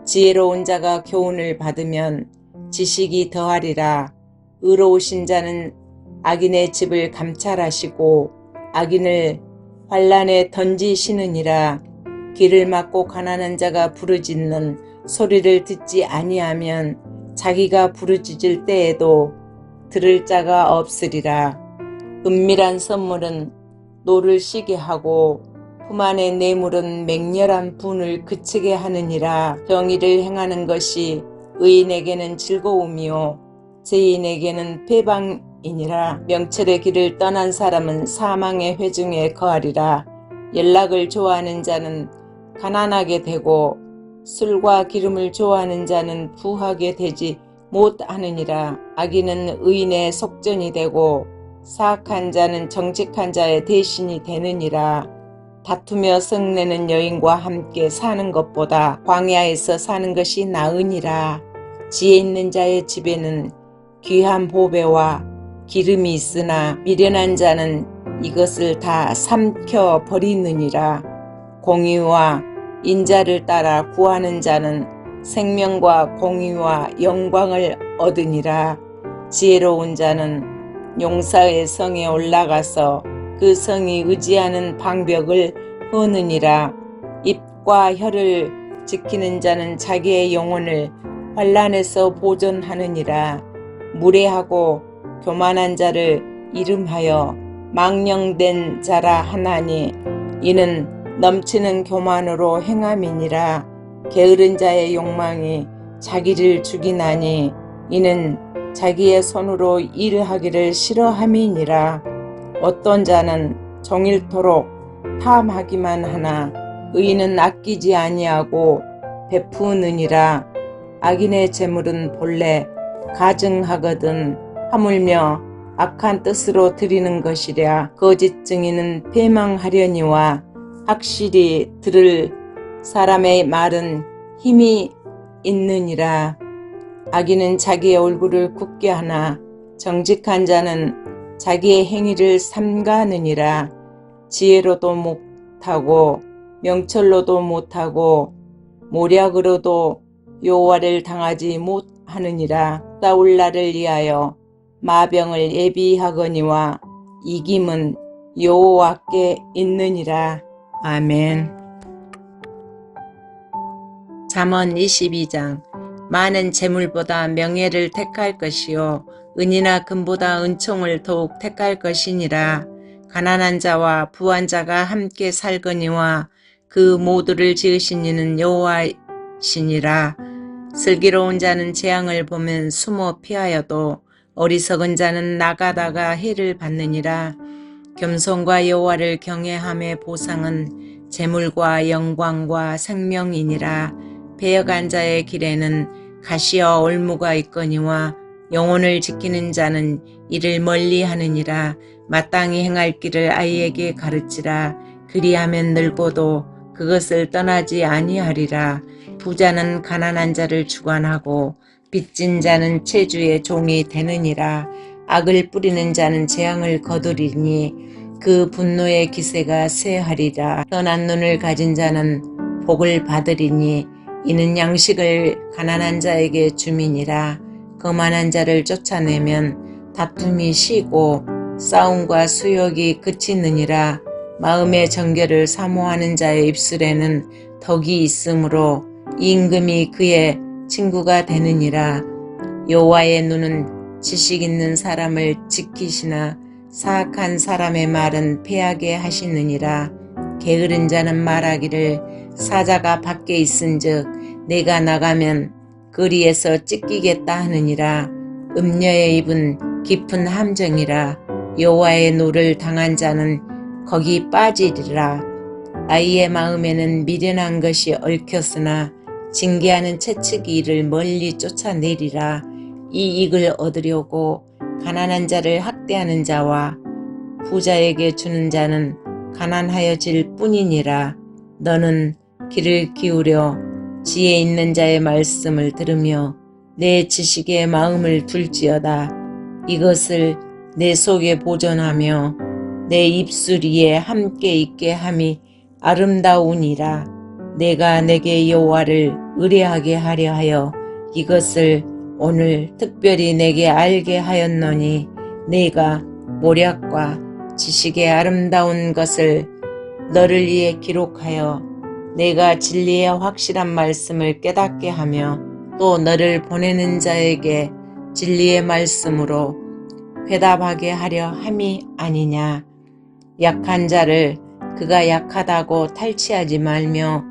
지혜로운 자가 교훈을 받으면 지식이 더하리라. 의로우신 자는 악인의 집을 감찰하시고 악인을 환란에 던지시느니라. 길을 막고 가난한 자가 부르짖는 소리를 듣지 아니하면 자기가 부르짖을 때에도 들을 자가 없으리라. 은밀한 선물은 노를 쉬게 하고 품 안의 뇌물은 맹렬한 분을 그치게 하느니라. 정의를 행하는 것이 의인에게는 즐거움이요 죄인에게는 패방이니라. 명철의 길을 떠난 사람은 사망의 회중에 거하리라. 연락을 좋아하는 자는 가난하게 되고 술과 기름을 좋아하는 자는 부하게 되지 못하느니라. 악인은 의인의 속전이 되고 사악한 자는 정직한 자의 대신이 되느니라. 다투며 성내는 여인과 함께 사는 것보다 광야에서 사는 것이 나으니라. 지혜 있는 자의 집에는 귀한 보배와 기름이 있으나 미련한 자는 이것을 다 삼켜 버리느니라. 공의와 인자를 따라 구하는 자는 생명과 공의와 영광을 얻으니라. 지혜로운 자는 용사의 성에 올라가서 그 성이 의지하는 방벽을 허느니라. 입과 혀를 지키는 자는 자기의 영혼을 환란에서 보존하느니라. 무례하고 교만한 자를 이름하여 망령된 자라 하나니 이는 넘치는 교만으로 행함이니라. 게으른 자의 욕망이 자기를 죽이나니 이는 자기의 손으로 일을 하기를 싫어함이니라. 어떤 자는 종일토록 탐하기만 하나 의인은 아끼지 아니하고 베푸느니라. 악인의 재물은 본래 가증하거든 하물며 악한 뜻으로 드리는 것이랴. 거짓 증인은 패망하려니와 확실히 들을 사람의 말은 힘이 있느니라. 악인은 자기의 얼굴을 굳게 하나 정직한 자는 자기의 행위를 삼가하느니라. 지혜로도 못하고 명철로도 못하고 모략으로도 여호와를 당하지 못하느니라. 싸울 날을 위하여 마병을 예비하거니와 이김은 여호와께 있느니라. 아멘. 잠언 22장. 많은 재물보다 명예를 택할 것이요 은이나 금보다 은총을 더욱 택할 것이니라. 가난한 자와 부한 자가 함께 살거니와 그 모두를 지으신 이는 여호와시니라. 슬기로운 자는 재앙을 보면 숨어 피하여도 어리석은 자는 나가다가 해를 받느니라. 겸손과 여호와를 경외함의 보상은 재물과 영광과 생명이니라. 배역한 자의 길에는 가시와 올무가 있거니와 영혼을 지키는 자는 이를 멀리하느니라. 마땅히 행할 길을 아이에게 가르치라. 그리하면 늙어도 그것을 떠나지 아니하리라. 부자는 가난한 자를 주관하고 빚진 자는 체주의 종이 되느니라. 악을 뿌리는 자는 재앙을 거두리니 그 분노의 기세가 쇠하리라. 선한 눈을 가진 자는 복을 받으리니 이는 양식을 가난한 자에게 줌이니라. 거만한 자를 쫓아내면 다툼이 쉬고 싸움과 수욕이 그치느니라. 마음의 정결을 사모하는 자의 입술에는 덕이 있으므로 임금이 그의 친구가 되느니라. 여호와의 눈은 지식 있는 사람을 지키시나 사악한 사람의 말은 패하게 하시느니라. 게으른 자는 말하기를 사자가 밖에 있은즉 내가 나가면 거리에서 찢기겠다 하느니라. 음녀의 입은 깊은 함정이라. 여호와의 노를 당한 자는 거기 빠지리라. 아이의 마음에는 미련한 것이 얽혔으나 징계하는 채찍이 이를 멀리 쫓아내리라. 이익을 얻으려고 가난한 자를 학대하는 자와 부자에게 주는 자는 가난하여질 뿐이니라. 너는 귀를 기울여 지혜 있는 자의 말씀을 들으며 내 지식에 마음을 둘지어다. 이것을 내 속에 보존하며 내 입술 위에 함께 있게 함이 아름다우니라. 내가 내게 여호와를 의뢰하게 하려 하여 이것을 오늘 특별히 내게 알게 하였노니 내가 모략과 지식의 아름다운 것을 너를 위해 기록하여 내가 진리의 확실한 말씀을 깨닫게 하며 또 너를 보내는 자에게 진리의 말씀으로 회답하게 하려 함이 아니냐. 약한 자를 그가 약하다고 탈취하지 말며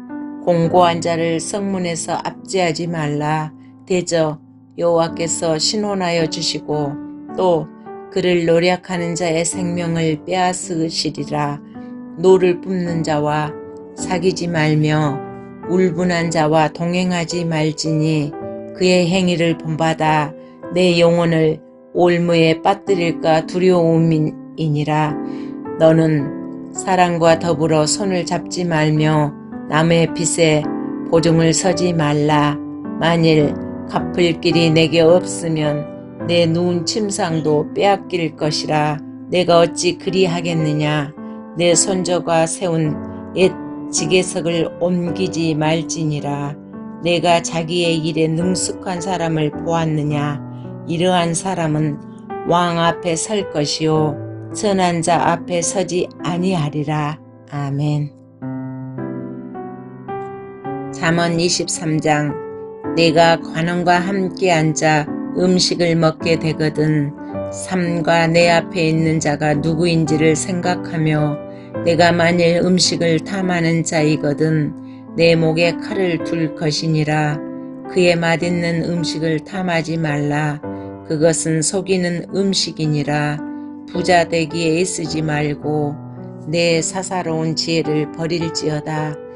공고한 자를 성문에서 압제하지 말라. 대저 여호와께서 신원하여 주시고 또 그를 노력하는 자의 생명을 빼앗으시리라. 노를 뿜는 자와 사귀지 말며 울분한 자와 동행하지 말지니 그의 행위를 본받아 내 영혼을 올무에 빠뜨릴까 두려움이니라. 너는 사랑과 더불어 손을 잡지 말며 남의 빚에 보증을 서지 말라. 만일 갚을 길이 내게 없으면 내 누운 침상도 빼앗길 것이라. 내가 어찌 그리하겠느냐. 내 손저가 세운 옛 지게석을 옮기지 말지니라. 내가 자기의 일에 능숙한 사람을 보았느냐. 이러한 사람은 왕 앞에 설 것이요 선한 자 앞에 서지 아니하리라. 아멘. 잠언 23장. 내가 관원과 함께 앉아 음식을 먹게 되거든 삼가 내 앞에 있는 자가 누구인지를 생각하며 내가 만일 음식을 탐하는 자이거든 내 목에 칼을 둘 것이니라. 그의 맛있는 음식을 탐하지 말라. 그것은 속이는 음식이니라. 부자 되기에 애쓰지 말고 내 사사로운 지혜를 버릴지어다.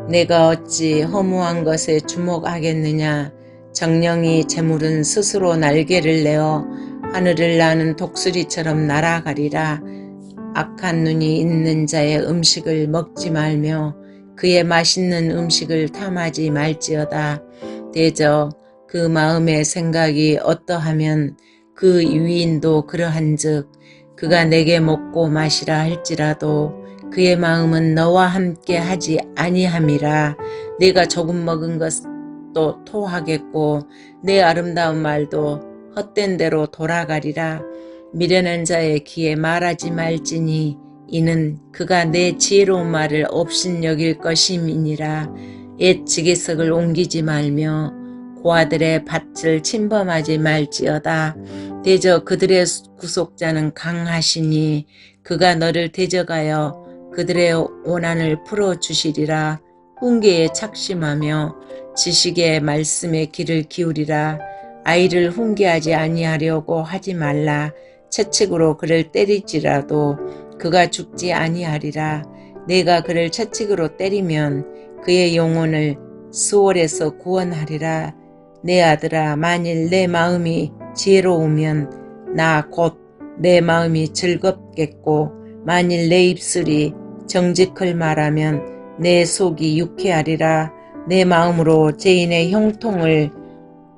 내가 어찌 허무한 것에 주목하겠느냐. 정령이 재물은 스스로 날개를 내어 하늘을 나는 독수리처럼 날아가리라. 악한 눈이 있는 자의 음식을 먹지 말며 그의 맛있는 음식을 탐하지 말지어다. 대저 그 마음의 생각이 어떠하면 그 유인도 그러한즉 그가 내게 먹고 마시라 할지라도 그의 마음은 너와 함께 하지 아니함이라. 내가 조금 먹은 것도 토하겠고 내 아름다운 말도 헛된 대로 돌아가리라. 미련한 자의 귀에 말하지 말지니 이는 그가 내 지혜로운 말을 업신여길 것임이니라. 옛 지게석을 옮기지 말며 고아들의 밭을 침범하지 말지어다. 대저 그들의 구속자는 강하시니 그가 너를 대적하여 그들의 원한을 풀어주시리라. 훈계에 착심하며 지식의 말씀에 귀를 기울이라. 아이를 훈계하지 아니하려고 하지 말라. 채찍으로 그를 때릴지라도 그가 죽지 아니하리라. 내가 그를 채찍으로 때리면 그의 영혼을 수월에서 구원하리라. 내 아들아, 만일 내 마음이 지혜로우면 나 곧 내 마음이 즐겁겠고 만일 내 입술이 정직을 말하면 내 속이 유쾌하리라. 내 마음으로 죄인의 형통을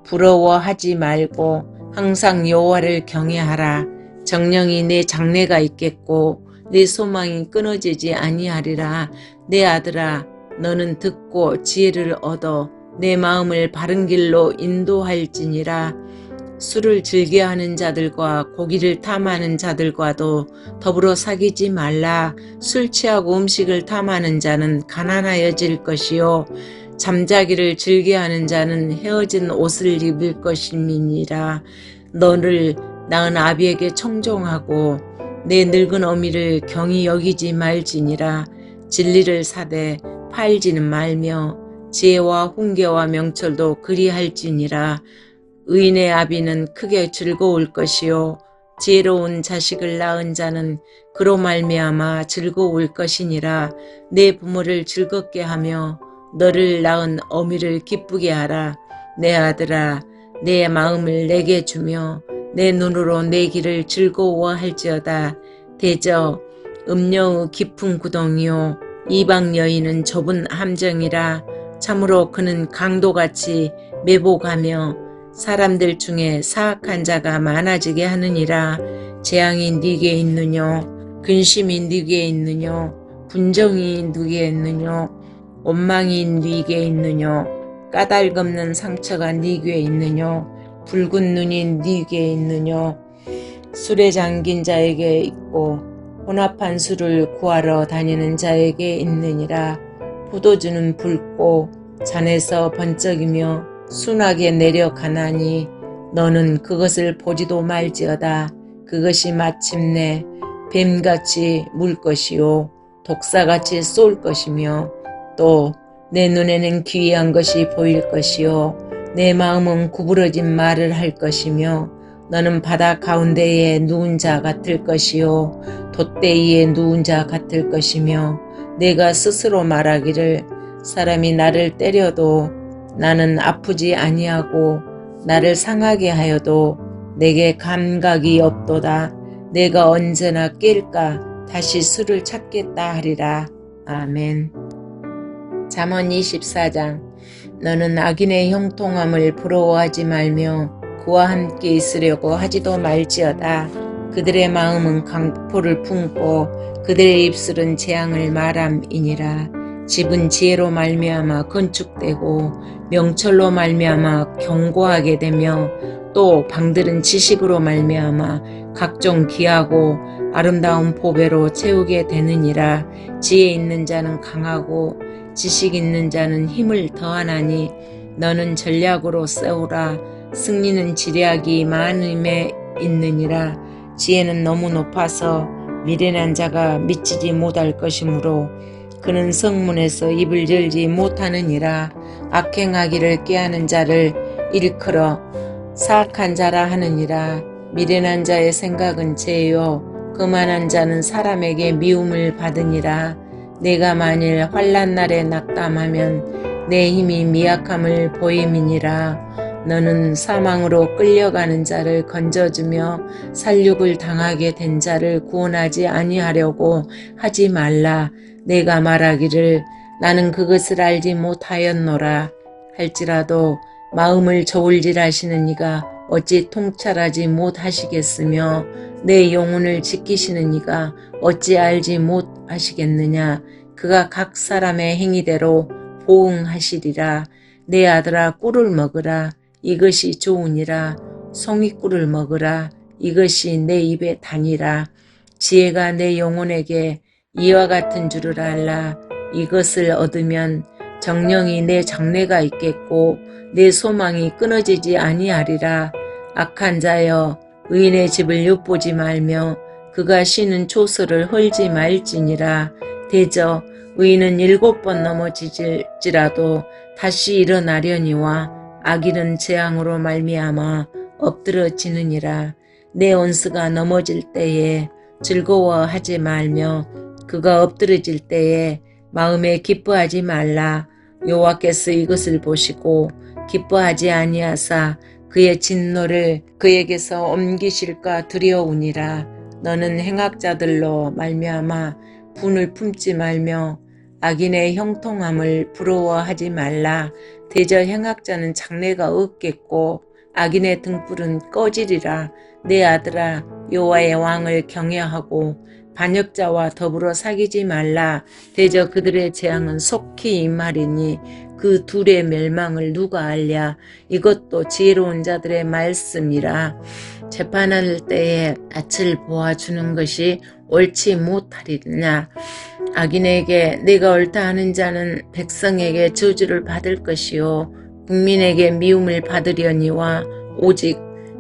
부러워하지 말고 항상 여호와를 경외하라. 정령이 내 장래가 있겠고 내 소망이 끊어지지 아니하리라. 내 아들아, 너는 듣고 지혜를 얻어 내 마음을 바른 길로 인도할지니라. 술을 즐겨하는 자들과 고기를 탐하는 자들과도 더불어 사귀지 말라. 술 취하고 음식을 탐하는 자는 가난하여질 것이요 잠자기를 즐겨하는 자는 헤어진 옷을 입을 것임이니라. 너를 낳은 아비에게 청종하고 내 늙은 어미를 경히 여기지 말지니라. 진리를 사되 팔지는 말며 지혜와 훈계와 명철도 그리할지니라. 의인의 아비는 크게 즐거울 것이요 지혜로운 자식을 낳은 자는 그로 말미암아 즐거울 것이니라. 내 부모를 즐겁게 하며 너를 낳은 어미를 기쁘게 하라. 내 아들아, 내 마음을 내게 주며 내 눈으로 내 길을 즐거워할지어다. 대저 음녀의 깊은 구덩이요 이방 여인은 좁은 함정이라. 참으로 그는 강도같이 매복하며 사람들 중에 사악한 자가 많아지게 하느니라. 재앙이 네게 있느뇨? 근심이 네게 있느뇨? 분정이 네게 있느뇨? 원망이 네게 있느뇨? 까닭없는 상처가 네게 있느뇨? 붉은 눈이 네게 있느뇨? 술에 잠긴 자에게 있고 혼합한 술을 구하러 다니는 자에게 있느니라. 포도주는 붉고 잔에서 번쩍이며 순하게 내려가나니 너는 그것을 보지도 말지어다. 그것이 마침내 뱀같이 물 것이요 독사같이 쏠 것이며 또 내 눈에는 기이한 것이 보일 것이요 내 마음은 구부러진 말을 할 것이며 너는 바다 가운데에 누운 자 같을 것이요 돛대위에 누운 자 같을 것이며 내가 스스로 말하기를 사람이 나를 때려도 나는 아프지 아니하고 나를 상하게 하여도 내게 감각이 없도다. 내가 언제나 깰까 다시 술을 찾겠다 하리라. 아멘. 잠언 24장. 너는 악인의 형통함을 부러워하지 말며 그와 함께 있으려고 하지도 말지어다. 그들의 마음은 강포를 품고 그들의 입술은 재앙을 말함이니라. 집은 지혜로 말미암아 건축되고 명철로 말미암아 견고하게 되며 또 방들은 지식으로 말미암아 각종 귀하고 아름다운 보배로 채우게 되느니라. 지혜 있는 자는 강하고 지식 있는 자는 힘을 더하나니 너는 전략으로 세우라. 승리는 지략이 많음에 있느니라. 지혜는 너무 높아서 미련한 자가 미치지 못할 것이므로 그는 성문에서 입을 열지 못하느니라. 악행하기를 꾀하는 자를 일컬어 사악한 자라 하느니라. 미련한 자의 생각은 죄요 거만한 자는 사람에게 미움을 받으니라. 내가 만일 환난 날에 낙담하면 내 힘이 미약함을 보임이니라. 너는 사망으로 끌려가는 자를 건져주며 살육을 당하게 된 자를 구원하지 아니하려고 하지 말라. 내가 말하기를 나는 그것을 알지 못하였노라 할지라도 마음을 저울질하시는 이가 어찌 통찰하지 못하시겠으며 내 영혼을 지키시는 이가 어찌 알지 못하시겠느냐. 그가 각 사람의 행위대로 보응하시리라. 내 아들아, 꿀을 먹으라. 이것이 좋으니라. 송이꿀을 먹으라. 이것이 내 입에 다니라. 지혜가 내 영혼에게 이와 같은 줄을 알라. 이것을 얻으면 정령이 내 장래가 있겠고 내 소망이 끊어지지 아니하리라. 악한 자여, 의인의 집을 엿보지 말며 그가 쉬는 초소를 헐지 말지니라. 대저 의인은 7번 넘어질지라도 다시 일어나려니와 악인은 재앙으로 말미암아 엎드러지느니라. 내 원수가 넘어질 때에 즐거워하지 말며 그가 엎드러질 때에 마음에 기뻐하지 말라. 여호와께서 이것을 보시고 기뻐하지 아니하사 그의 진노를 그에게서 옮기실까 두려우니라. 너는 행악자들로 말미암아 분을 품지 말며 악인의 형통함을 부러워하지 말라. 대저 행악자는 장래가 없겠고 악인의 등불은 꺼지리라. 내 아들아, 여호와의 왕을 경외하고 반역자와 더불어 사귀지 말라. 대저 그들의 재앙은 속히 임하리니 그 둘의 멸망을 누가 알랴. 이것도 지혜로운 자들의 말씀이라. 재판할 때에 낯을 보아주는 것이 옳지 못하리냐. 악인에게 내가 옳다 하는 자는 백성에게 저주를 받을 것이요 국민에게 미움을 받으려니와 오직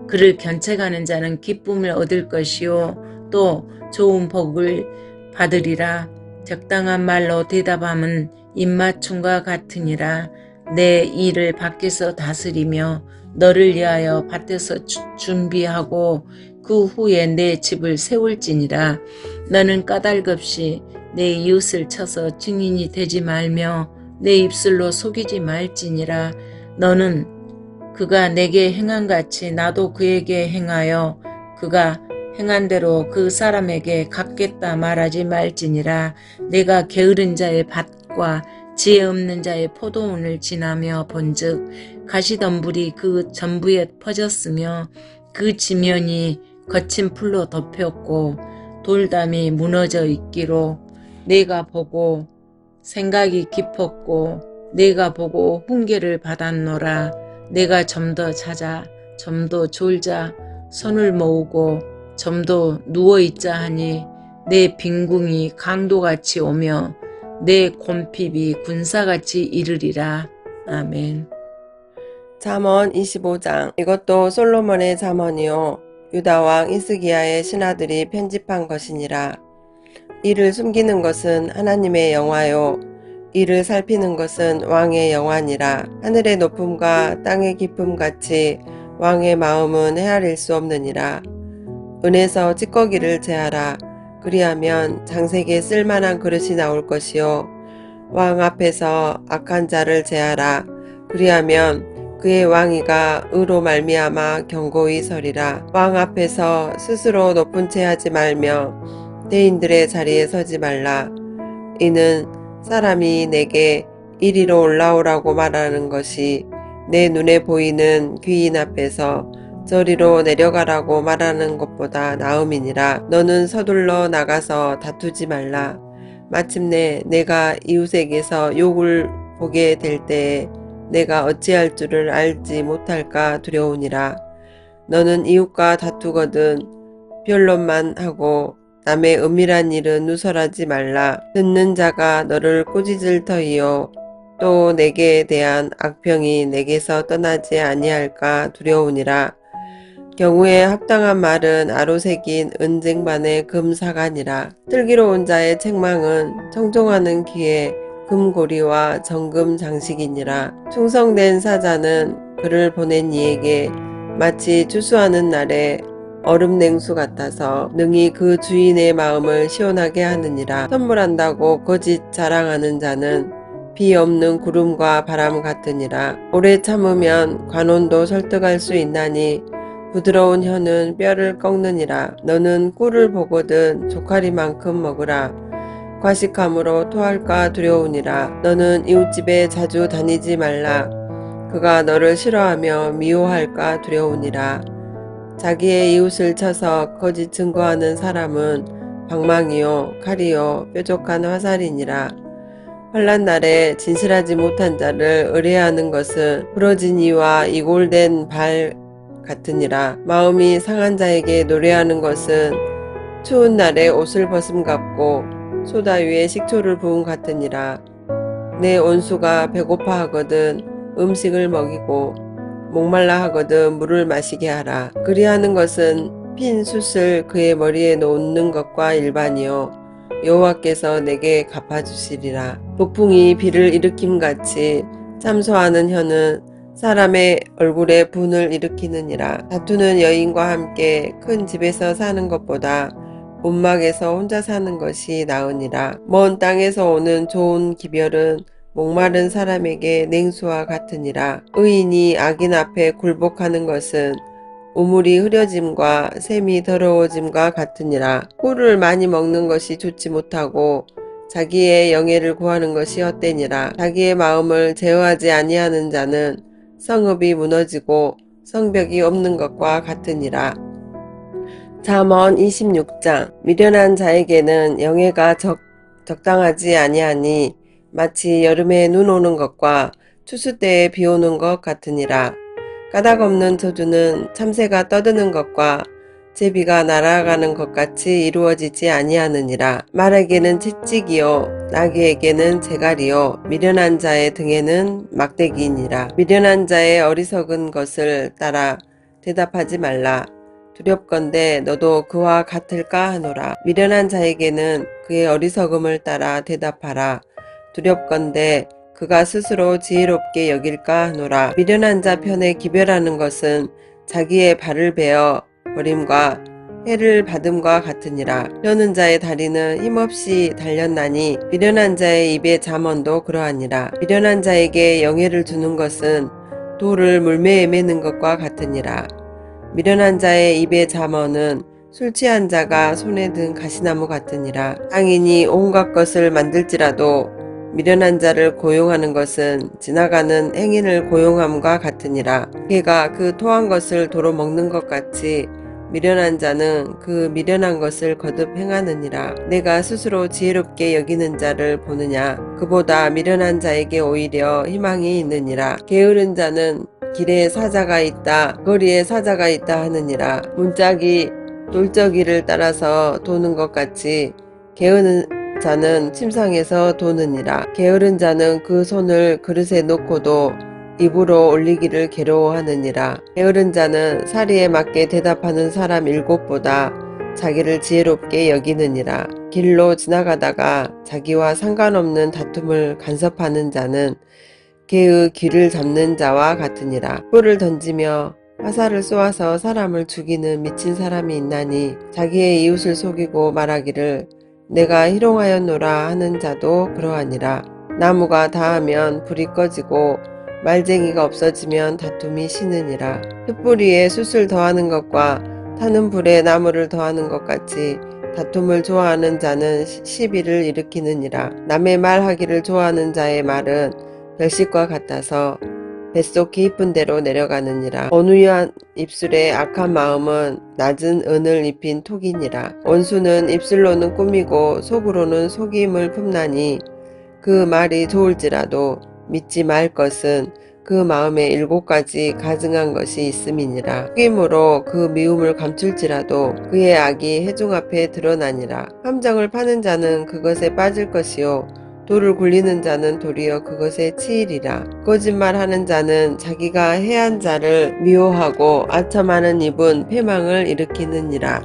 그를 견책하는 자는 기쁨을 얻을 것이요 또 좋은 복을 받으리라. 적당한 말로 대답함은 입맞춤과 같으니라. 내 일을 밖에서 다스리며 너를 위하여 밭에서 준비하고 그 후에 내 집을 세울지니라. 너는 까닭없이 내 이웃을 쳐서 증인이 되지 말며 내 입술로 속이지 말지니라. 너는 그가 내게 행한같이 나도 그에게 행하여 그가 행한 대로 그 사람에게 갚겠다 말하지 말지니라. 내가 게으른 자의 밭과 지혜 없는 자의 포도원을 지나며 본즉 가시덤불이 그 전부에 퍼졌으며 그 지면이 거친 풀로 덮였고 돌담이 무너져 있기로 내가 보고 생각이 깊었고 내가 보고 훈계를 받았노라. 내가 좀 더 자자 좀 더 졸자 손을 모으고 좀 더 누워있자 하니 내 빈궁이 강도같이 오며 내 곰핍이 군사같이 이르리라. 아멘. 잠언 25장. 이것도 솔로몬의 잠언이요 유다왕 히스기야의 신하들이 편집한 것이니라. 이를 숨기는 것은 하나님의 영화요 이를 살피는 것은 왕의 영화니라. 하늘의 높음과 땅의 깊음같이 왕의 마음은 헤아릴 수 없느니라. 은에서 찌꺼기를 제하라. 그리하면 장색에 쓸만한 그릇이 나올 것이요 왕 앞에서 악한 자를 제하라. 그리하면 그의 왕위가 의로 말미암아 견고히 서리라. 왕 앞에서 스스로 높은 채 하지 말며 대인들의 자리에 서지 말라. 이는 사람이 내게 이리로 올라오라고 말하는 것이 내 눈에 보이는 귀인 앞에서 저리로 내려가라고 말하는 것보다 나음이니라. 너는 서둘러 나가서 다투지 말라. 마침내 내가 이웃에게서 욕을 보게 될 때에 내가 어찌할 줄을 알지 못할까 두려우니라. 너는 이웃과 다투거든 변론만 하고 남의 은밀한 일은 누설하지 말라. 듣는 자가 너를 꾸짖을 터이요 또 내게 대한 악평이 내게서 떠나지 아니할까 두려우니라. 경우에 합당한 말은 아로새긴 은쟁반의 금사관이라. 슬기로운 자의 책망은 청종하는 귀에 금고리와 정금 장식이니라. 충성된 사자는 그를 보낸 이에게 마치 추수하는 날에 얼음 냉수 같아서 능히 그 주인의 마음을 시원하게 하느니라. 선물한다고 거짓 자랑하는 자는 비 없는 구름과 바람 같으니라. 오래 참으면 관원도 설득할 수 있나니 부드러운 혀는 뼈를 꺾느니라. 너는 꿀을 보거든 조카리만큼 먹으라. 과식함으로 토할까 두려우니라. 너는 이웃집에 자주 다니지 말라. 그가 너를 싫어하며 미워할까 두려우니라. 자기의 이웃을 쳐서 거짓 증거하는 사람은 방망이요 칼이요 뾰족한 화살이니라. 환난 날에 진실하지 못한 자를 의뢰하는 것은 부러진 이와 이골된 발 같으니라. 마음이 상한 자에게 노래하는 것은 추운 날에 옷을 벗음 같고 소다 위에 식초를 부음 같으니라. 내 온수가 배고파 하거든 음식을 먹이고 목말라 하거든 물을 마시게 하라. 그리하는 것은 핀 숯을 그의 머리에 놓는 것과 일반이요 여호와께서 내게 갚아주시리라. 북풍이 비를 일으킴같이 참소하는 혀는 사람의 얼굴에 분을 일으키느니라. 다투는 여인과 함께 큰 집에서 사는 것보다 움막에서 혼자 사는 것이 나으니라. 먼 땅에서 오는 좋은 기별은 목마른 사람에게 냉수와 같으니라. 의인이 악인 앞에 굴복하는 것은 우물이 흐려짐과 샘이 더러워짐과 같으니라. 꿀을 많이 먹는 것이 좋지 못하고 자기의 영예를 구하는 것이 헛되니라. 자기의 마음을 제어하지 아니하는 자는 성읍이 무너지고 성벽이 없는 것과 같으니라. 잠언 26장. 미련한 자에게는 영예가 적당하지 아니하니 마치 여름에 눈 오는 것과 추수 때에 비 오는 것 같으니라. 까닭 없는 저주는 참새가 떠드는 것과 제비가 날아가는 것 같이 이루어지지 아니하느니라. 말에게는 채찍이요 나귀에게는 재갈이요 미련한 자의 등에는 막대기니라. 미련한 자의 어리석은 것을 따라 대답하지 말라. 두렵건대 너도 그와 같을까 하노라. 미련한 자에게는 그의 어리석음을 따라 대답하라. 두렵건대 그가 스스로 지혜롭게 여길까 하노라. 미련한 자 편에 기별하는 것은 자기의 발을 베어 버림과 해를 받음과 같으니라. 펴는 자의 다리는 힘없이 달렸나니 미련한 자의 입의 잠언도 그러하니라. 미련한 자에게 영예를 주는 것은 돌을 물매에 매는 것과 같으니라. 미련한 자의 입의 잠언은 술 취한 자가 손에 든 가시나무 같으니라. 장인이 온갖 것을 만들지라도 미련한 자를 고용하는 것은 지나가는 행인을 고용함과 같으니라. 개가 그 토한 것을 도로 먹는 것 같이 미련한 자는 그 미련한 것을 거듭 행하느니라. 내가 스스로 지혜롭게 여기는 자를 보느냐. 그보다 미련한 자에게 오히려 희망이 있느니라. 게으른 자는 길에 사자가 있다 거리에 사자가 있다 하느니라. 문짝이 돌적이를 따라서 도는 것 같이 게으른 자는 침상에서 도느니라. 게으른 자는 그 손을 그릇에 놓고도 입으로 올리기를 괴로워하느니라. 게으른 자는 사리에 맞게 대답하는 사람 7보다 자기를 지혜롭게 여기느니라. 길로 지나가다가 자기와 상관없는 다툼을 간섭하는 자는 개의 귀를 잡는 자와 같으니라. 뿔을 던지며 화살을 쏘아서 사람을 죽이는 미친 사람이 있나니 자기의 이웃을 속이고 말하기를 내가 희롱하였노라 하는 자도 그러하니라. 나무가 다하면 불이 꺼지고 말쟁이가 없어지면 다툼이 쉬느니라. 흙뿌리에 숯을 더하는 것과 타는 불에 나무를 더하는 것 같이 다툼을 좋아하는 자는 시비를 일으키느니라. 남의 말하기를 좋아하는 자의 말은 별식과 같아서 뱃속 깊은 데로 내려가느니라. 온유한 입술의 악한 마음은 낮은 은을 입힌 톡이니라. 원수는 입술로는 꾸미고 속으로는 속임을 품나니 그 말이 좋을지라도 믿지 말 것은 그 마음에 7가지 가증한 것이 있음이니라. 속임으로 그 미움을 감출지라도 그의 악이 회중 앞에 드러나니라. 함정을 파는 자는 그것에 빠질 것이요 돌을 굴리는 자는 도리어 그것에 치이리라. 거짓말하는 자는 자기가 해한 자를 미워하고 아첨하는 입은 패망을 일으키느니라.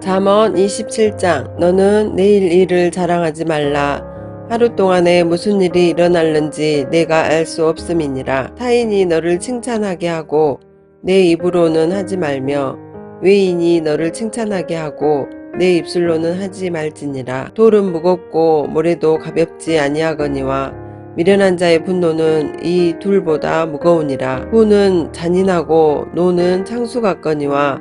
잠언 27장. 너는 내일 일을 자랑하지 말라. 하루 동안에 무슨 일이 일어날는지 내가 알 수 없음이니라. 타인이 너를 칭찬하게 하고 내 입으로는 하지 말며 외인이 너를 칭찬하게 하고 내 입술로는 하지 말지니라. 돌은 무겁고 모래도 가볍지 아니하거니와 미련한 자의 분노는 이 둘보다 무거우니라. 후는 잔인하고 노는 창수 같거니와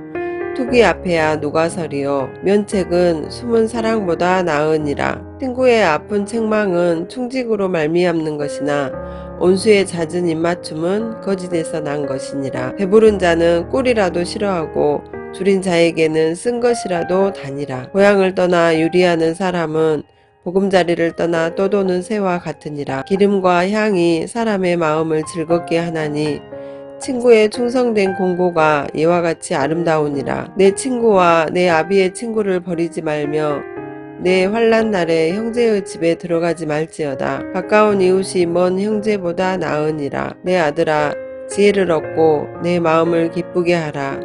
투기 앞에야 누가 서리요. 면책은 숨은 사랑보다 나으니라. 친구의 아픈 책망은 충직으로 말미암는 것이나 온수의 잦은 입맞춤은 거짓에서 난 것이니라. 배부른 자는 꿀이라도 싫어하고 줄인 자에게는 쓴 것이라도 다니라. 고향을 떠나 유리하는 사람은 보금자리를 떠나 떠도는 새와 같으니라. 기름과 향이 사람의 마음을 즐겁게 하나니 친구의 충성된 공고가 이와 같이 아름다우니라. 내 친구와 내 아비의 친구를 버리지 말며 내 환난 날에 형제의 집에 들어가지 말지어다. 가까운 이웃이 먼 형제보다 나으니라. 내 아들아, 지혜를 얻고 내 마음을 기쁘게 하라.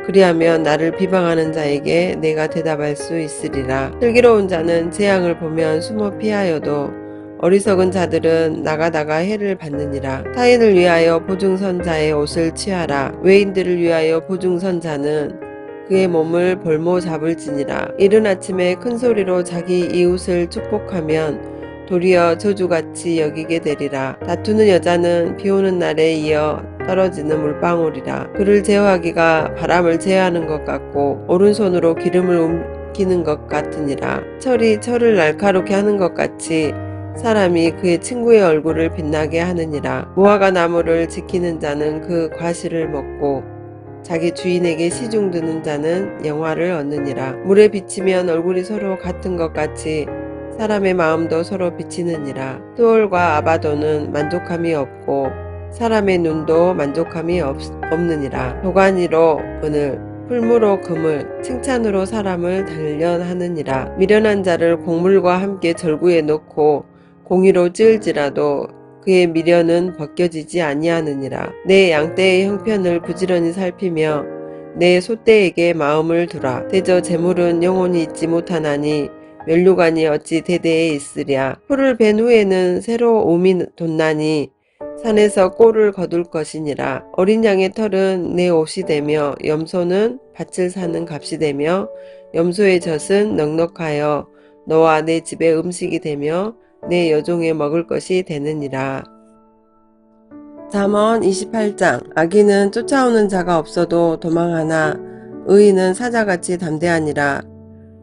그리하면 나를 비방하는 자에게 내가 대답할 수 있으리라. 슬기로운 자는 재앙을 보면 숨어 피하여도 어리석은 자들은 나가다가 해를 받느니라. 타인을 위하여 보증선자의 옷을 취하라. 외인들을 위하여 보증선자는 그의 몸을 볼모 잡을지니라. 이른 아침에 큰 소리로 자기 이웃을 축복하면 도리어 저주같이 여기게 되리라. 다투는 여자는 비오는 날에 이어 떨어지는 물방울이라. 그를 제어하기가 바람을 제어하는 것 같고 오른손으로 기름을 옮기는 것 같으니라. 철이 철을 날카롭게 하는 것 같이 사람이 그의 친구의 얼굴을 빛나게 하느니라. 무화과 나무를 지키는 자는 그 과실을 먹고 자기 주인에게 시중드는 자는 영화를 얻느니라. 물에 비치면 얼굴이 서로 같은 것 같이 사람의 마음도 서로 비치느니라. 수올과 아바도는 만족함이 없고 사람의 눈도 만족함이 없느니라. 도가니로 은을, 풀무로 금을, 칭찬으로 사람을 단련하느니라. 미련한 자를 곡물과 함께 절구에 넣고 공의로 찌을지라도 그의 미련은 벗겨지지 아니하느니라. 내 양떼의 형편을 부지런히 살피며 내 소떼에게 마음을 두라. 대저 재물은 영원히 있지 못하나니 멸류관이 어찌 대대에 있으랴. 풀을 벤 후에는 새로 옴이 돋나니 산에서 꼴을 거둘 것이니라. 어린 양의 털은 내 옷이 되며 염소는 밭을 사는 값이 되며 염소의 젖은 넉넉하여 너와 내 집의 음식이 되며 내 여종의 먹을 것이 되느니라. 잠언 28장. 악인은 쫓아오는 자가 없어도 도망하나 의인은 사자같이 담대하니라.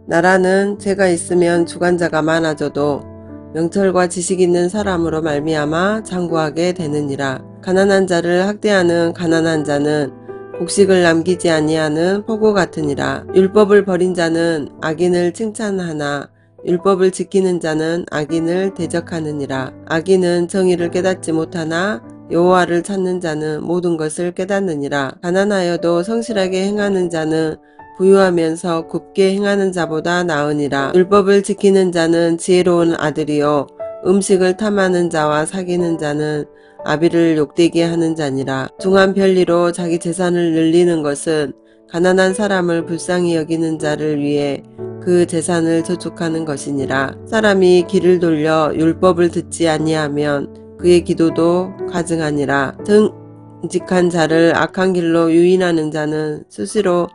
나라는 죄가 있으면 주관자가 많아져도 명철과 지식 있는 사람으로 말미암아 장구하게 되느니라. 가난한 자를 학대하는 가난한 자는 곡식을 남기지 아니하는 포구 같으니라. 율법을 버린 자는 악인을 칭찬하나 율법을 지키는 자는 악인을 대적하느니라. 악인은 정의를 깨닫지 못하나 여호와를 찾는 자는 모든 것을 깨닫느니라. 가난하여도 성실하게 행하는 자는 부유하면서 굽게 행하는 자보다 나으니라. 율법을 지키는 자는 지혜로운 아들이요 음식을 탐하는 자와 사귀는 자는 아비를 욕되게 하는 자니라. 중한 편리로 자기 재산을 늘리는 것은 가난한 사람을 불쌍히 여기는 자를 위해 그 재산을 저축하는 것이니라. 사람이 길을 돌려 율법을 듣지 아니하면 그의 기도도 가증하니라. 정직한 자를 악한 길로 유인하는 자는 수시로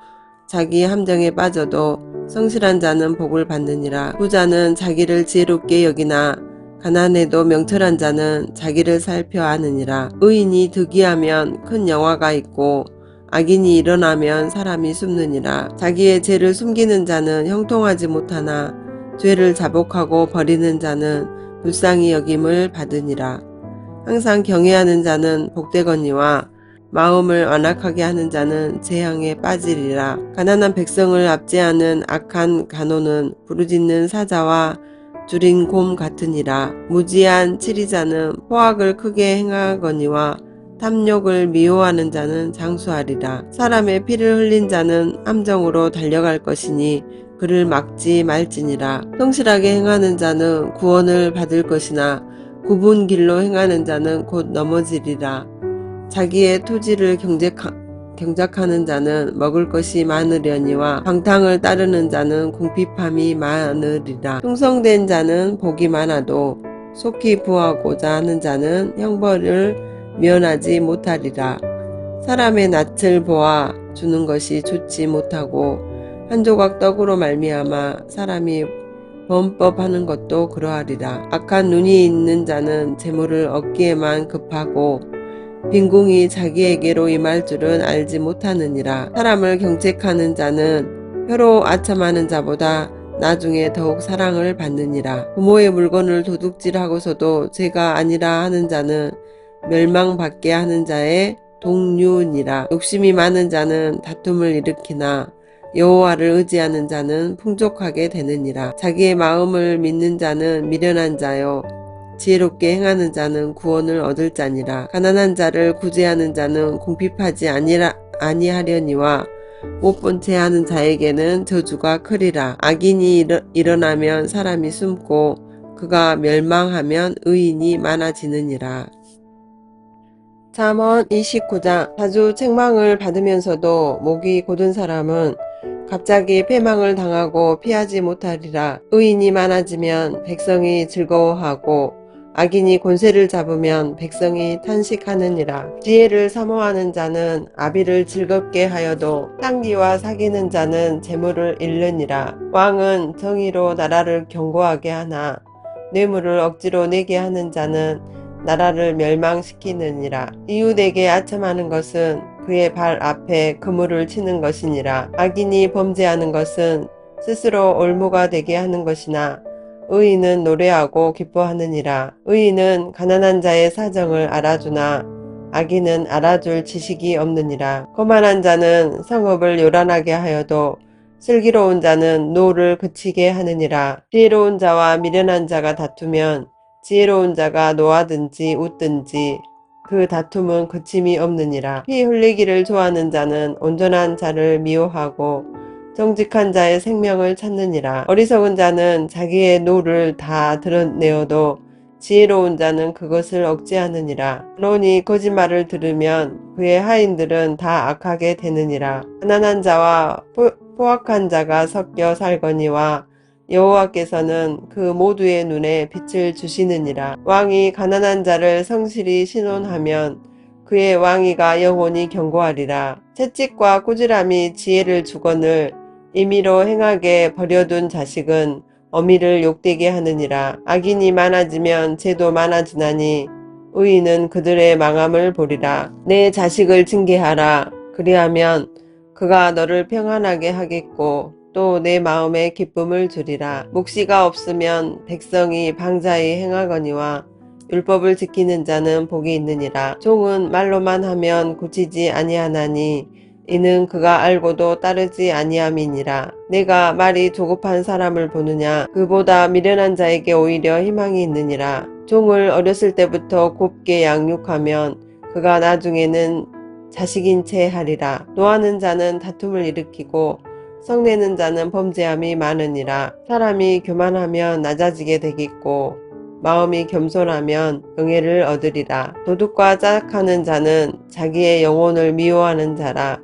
자기 함정에 빠져도 성실한 자는 복을 받느니라. 부자는 자기를 지혜롭게 여기나 가난해도 명철한 자는 자기를 살펴 아느니라. 의인이 득이하면 큰 영화가 있고 악인이 일어나면 사람이 숨느니라. 자기의 죄를 숨기는 자는 형통하지 못하나 죄를 자복하고 버리는 자는 불쌍히 여김을 받으니라. 항상 경외하는 자는 복되거니와 마음을 완악하게 하는 자는 재앙에 빠지리라. 가난한 백성을 압제하는 악한 간호는 부르짖는 사자와 줄인 곰 같으니라. 무지한 치리자는 포악을 크게 행하거니와 탐욕을 미워하는 자는 장수하리라. 사람의 피를 흘린 자는 함정으로 달려갈 것이니 그를 막지 말지니라. 성실하게 행하는 자는 구원을 받을 것이나 굽은 길로 행하는 자는 곧 넘어지리라. 자기의 토지를 경작하는 자는 먹을 것이 많으려니와 방탕을 따르는 자는 궁핍함이 많으리라. 충성된 자는 복이 많아도 속히 부하고자 하는 자는 형벌을 면하지 못하리라. 사람의 낯을 보아 주는 것이 좋지 못하고 한 조각 떡으로 말미암아 사람이 범법하는 것도 그러하리라. 악한 눈이 있는 자는 재물을 얻기에만 급하고 빈궁이 자기에게로 임할 줄은 알지 못하느니라. 사람을 경책하는 자는 혀로 아첨하는 자보다 나중에 더욱 사랑을 받느니라. 부모의 물건을 도둑질하고서도 죄가 아니라 하는 자는 멸망받게 하는 자의 동류니라. 욕심이 많은 자는 다툼을 일으키나 여호와를 의지하는 자는 풍족하게 되느니라. 자기의 마음을 믿는 자는 미련한 자요 지혜롭게 행하는 자는 구원을 얻을 자니라. 가난한 자를 구제하는 자는 궁핍하지 아니하려니와 못 본 채 하는 자에게는 저주가 크리라. 악인이 일어나면 사람이 숨고 그가 멸망하면 의인이 많아지느니라. 잠언 29장. 자주 책망을 받으면서도 목이 곧은 사람은 갑자기 패망을 당하고 피하지 못하리라. 의인이 많아지면 백성이 즐거워하고 악인이 권세를 잡으면 백성이 탄식하느니라. 지혜를 사모하는 자는 아비를 즐겁게 하여도 상기와 사귀는 자는 재물을 잃느니라. 왕은 정의로 나라를 견고하게 하나 뇌물을 억지로 내게 하는 자는 나라를 멸망시키느니라. 이웃에게 아첨하는 것은 그의 발 앞에 그물을 치는 것이니라. 악인이 범죄하는 것은 스스로 올무가 되게 하는 것이나 의인은 노래하고 기뻐하느니라. 의인은 가난한 자의 사정을 알아주나 악인은 알아줄 지식이 없느니라. 거만한 자는 성읍을 요란하게 하여도 슬기로운 자는 노를 그치게 하느니라. 지혜로운 자와 미련한 자가 다투면 지혜로운 자가 노하든지 웃든지 그 다툼은 그침이 없느니라. 피 흘리기를 좋아하는 자는 온전한 자를 미워하고 정직한 자의 생명을 찾느니라. 어리석은 자는 자기의 노를 다 드러내어도 지혜로운 자는 그것을 억제하느니라. 언론이 거짓말을 들으면 그의 하인들은 다 악하게 되느니라. 가난한 자와 포악한 자가 섞여 살거니와 여호와께서는 그 모두의 눈에 빛을 주시느니라. 왕이 가난한 자를 성실히 신원하면 그의 왕위가 영원히 견고하리라. 채찍과 꾸지람이 지혜를 주거늘 임의로 행하게 버려둔 자식은 어미를 욕되게 하느니라. 악인이 많아지면 죄도 많아지나니 의인은 그들의 망함을 보리라. 내 자식을 징계하라. 그리하면 그가 너를 평안하게 하겠고 또 내 마음에 기쁨을 주리라. 묵시가 없으면 백성이 방자히 행하거니와 율법을 지키는 자는 복이 있느니라. 종은 말로만 하면 고치지 아니하나니 이는 그가 알고도 따르지 아니함이니라. 내가 말이 조급한 사람을 보느냐? 그보다 미련한 자에게 오히려 희망이 있느니라. 종을 어렸을 때부터 곱게 양육하면 그가 나중에는 자식인 채 하리라. 노하는 자는 다툼을 일으키고 성내는 자는 범죄함이 많으니라. 사람이 교만하면 낮아지게 되겠고 마음이 겸손하면 영예를 얻으리라. 도둑과 짝하는 자는 자기의 영혼을 미워하는 자라.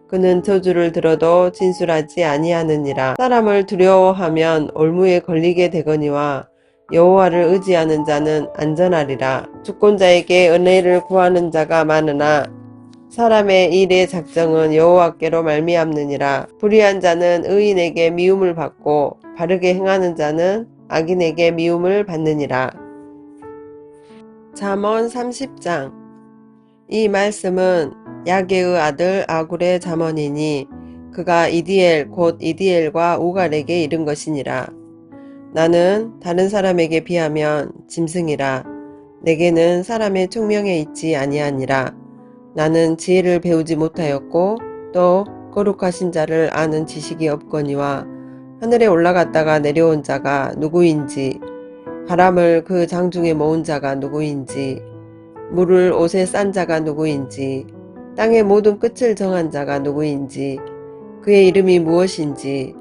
그는 저주를 들어도 진술하지 아니하느니라. 사람을 두려워하면 올무에 걸리게 되거니와 여호와를 의지하는 자는 안전하리라. 주권자에게 은혜를 구하는 자가 많으나 사람의 일의 작정은 여호와께로 말미암느니라. 불의한 자는 의인에게 미움을 받고 바르게 행하는 자는 악인에게 미움을 받느니라. 잠언 30장. 이 말씀은 야게의 아들 아굴의 잠언이니 그가 이디엘 곧 이디엘과 우갈에게 이른 것이니라. 나는 다른 사람에게 비하면 짐승이라. 내게는 사람의 총명에 있지 아니하니라. 나는 지혜를 배우지 못하였고 또 거룩하신 자를 아는 지식이 없거니와 하늘에 올라갔다가 내려온 자가 누구인지 바람을 그 장중에 모은 자가 누구인지 물을 옷에 싼 자가 누구인지 땅의 모든 끝을 정한 자가 누구인지 그의 이름이 무엇인지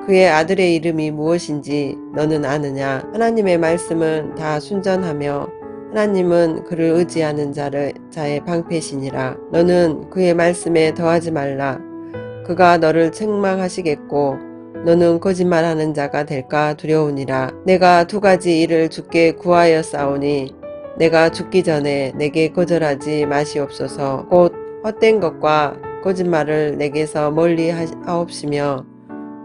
그의 아들의 이름이 무엇인지 너는 아느냐? 하나님의 말씀은 다 순전하며 하나님은 그를 의지하는 자의 방패시니라. 너는 그의 말씀에 더하지 말라. 그가 너를 책망하시겠고 너는 거짓말하는 자가 될까 두려우니라. 내가 두 가지 일을 주께 구하여 싸우니 내가 죽기 전에 내게 거절하지 마시옵소서. 곧 헛된 것과 거짓말을 내게서 멀리 하옵시며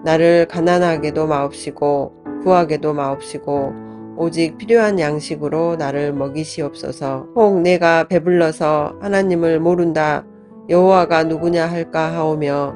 나를 가난하게도 마옵시고 부하게도 마옵시고 오직 필요한 양식으로 나를 먹이시옵소서. 혹 내가 배불러서 하나님을 모른다 여호와가 누구냐 할까 하오며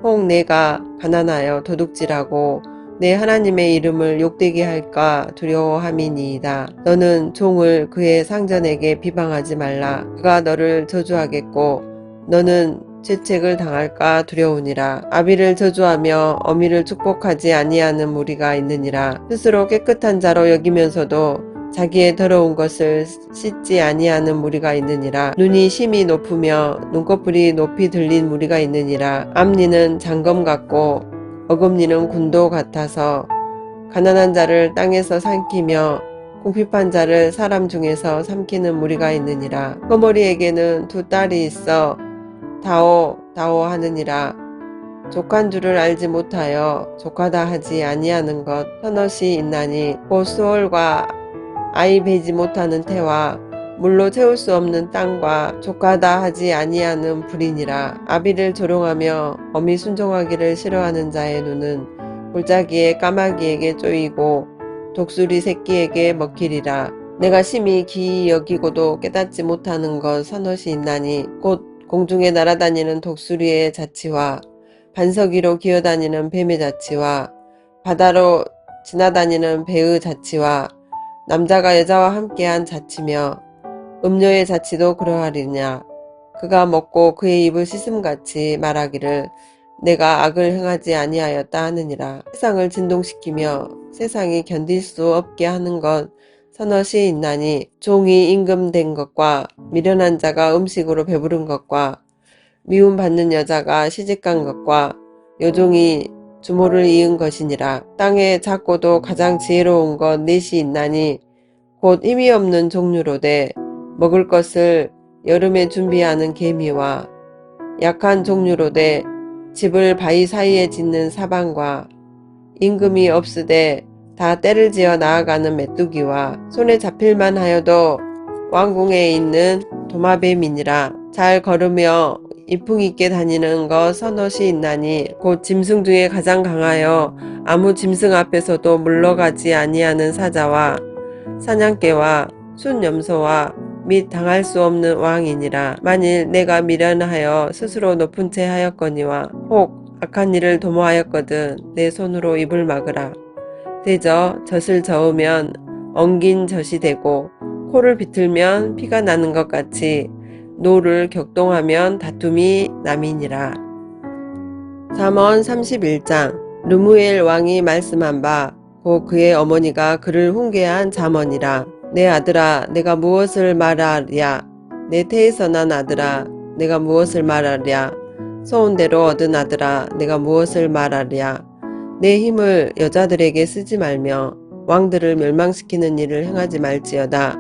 혹 내가 가난하여 도둑질하고 내 하나님의 이름을 욕되게 할까 두려워함이니이다. 너는 종을 그의 상전에게 비방하지 말라. 그가 너를 저주하겠고 너는 죄책을 당할까 두려우니라. 아비를 저주하며 어미를 축복하지 아니하는 무리가 있느니라. 스스로 깨끗한 자로 여기면서도 자기의 더러운 것을 씻지 아니하는 무리가 있느니라. 눈이 심히 높으며 눈꺼풀이 높이 들린 무리가 있느니라. 앞니는 장검 같고 어금니는 군도 같아서 가난한 자를 땅에서 삼키며 궁핍한 자를 사람 중에서 삼키는 무리가 있느니라. 거머리에게는 두 딸이 있어 다오 하느니라. 족한 줄을 알지 못하여 족하다 하지 아니하는 것 서넛이 있나니 곧 수월과 아이 베지 못하는 태와 물로 채울 수 없는 땅과 족하다 하지 아니하는 불이니라. 아비를 조롱하며 어미 순종하기를 싫어하는 자의 눈은 골짜기에 까마귀에게 쪼이고 독수리 새끼에게 먹히리라. 내가 심히 기이 여기고도 깨닫지 못하는 것 서넛이 있나니 곧 공중에 날아다니는 독수리의 자치와 반석 위로 기어다니는 뱀의 자치와 바다로 지나다니는 배의 자치와 남자가 여자와 함께한 자치며 음녀의 자치도 그러하리냐. 그가 먹고 그의 입을 씻음같이 말하기를 내가 악을 행하지 아니하였다 하느니라. 세상을 진동시키며 세상이 견딜 수 없게 하는 것 서넛이 있나니 종이 임금된 것과 미련한 자가 음식으로 배부른 것과 미움받는 여자가 시집간 것과 여종이 주모를 이은 것이니라. 땅에 작고도 가장 지혜로운 것 넷이 있나니 곧 힘이 없는 종류로되 먹을 것을 여름에 준비하는 개미와 약한 종류로되 집을 바위 사이에 짓는 사방과 임금이 없으되 다 때를 지어 나아가는 메뚜기와 손에 잡힐만 하여도 왕궁에 있는 도마뱀이니라. 잘 걸으며 이풍 있게 다니는 것 서넛이 있나니 곧 짐승 중에 가장 강하여 아무 짐승 앞에서도 물러가지 아니하는 사자와 사냥개와 순염소와 및 당할 수 없는 왕이니라. 만일 내가 미련하여 스스로 높은 채 하였거니와 혹 악한 일을 도모하였거든 내 손으로 입을 막으라. 대저 젖을 저으면 엉긴 젖이 되고 코를 비틀면 피가 나는 것 같이 노를 격동하면 다툼이 남이니라. 잠언 31장. 르무엘 왕이 말씀한 바 곧 그의 어머니가 그를 훈계한 잠언이라. 내 아들아 내가 무엇을 말하랴. 내 태에서 난 아들아 내가 무엇을 말하랴. 소원대로 얻은 아들아 내가 무엇을 말하랴. 내 힘을 여자들에게 쓰지 말며 왕들을 멸망시키는 일을 행하지 말지어다.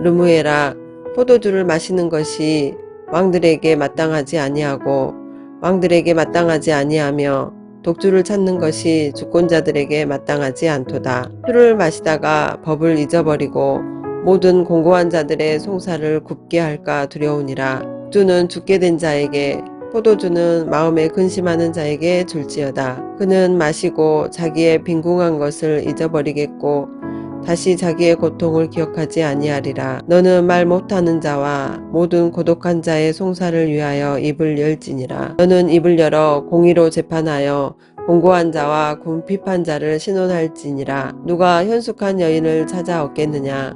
르무엘아 포도주를 마시는 것이 왕들에게 마땅하지 아니하고 왕들에게 마땅하지 아니하며 독주를 찾는 것이 주권자들에게 마땅하지 않도다. 술을 마시다가 법을 잊어버리고 모든 공고한 자들의 송사를 굽게 할까 두려우니라. 주는 죽게 된 자에게 포도주는 마음에 근심하는 자에게 줄지어다. 그는 마시고 자기의 빈궁한 것을 잊어버리겠고 다시 자기의 고통을 기억하지 아니하리라. 너는 말 못하는 자와 모든 고독한 자의 송사를 위하여 입을 열지니라. 너는 입을 열어 공의로 재판하여 공고한 자와 궁핍한 자를 신원할지니라. 누가 현숙한 여인을 찾아 얻겠느냐.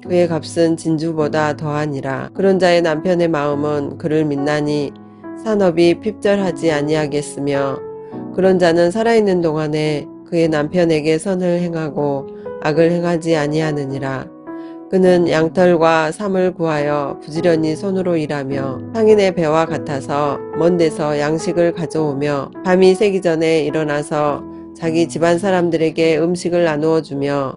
그의 값은 진주보다 더하니라. 그런 자의 남편의 마음은 그를 믿나니 산업이 핍절하지 아니하겠으며 그런 자는 살아있는 동안에 그의 남편에게 선을 행하고 악을 행하지 아니하느니라. 그는 양털과 삼을 구하여 부지런히 손으로 일하며 상인의 배와 같아서 먼 데서 양식을 가져오며 밤이 새기 전에 일어나서 자기 집안 사람들에게 음식을 나누어 주며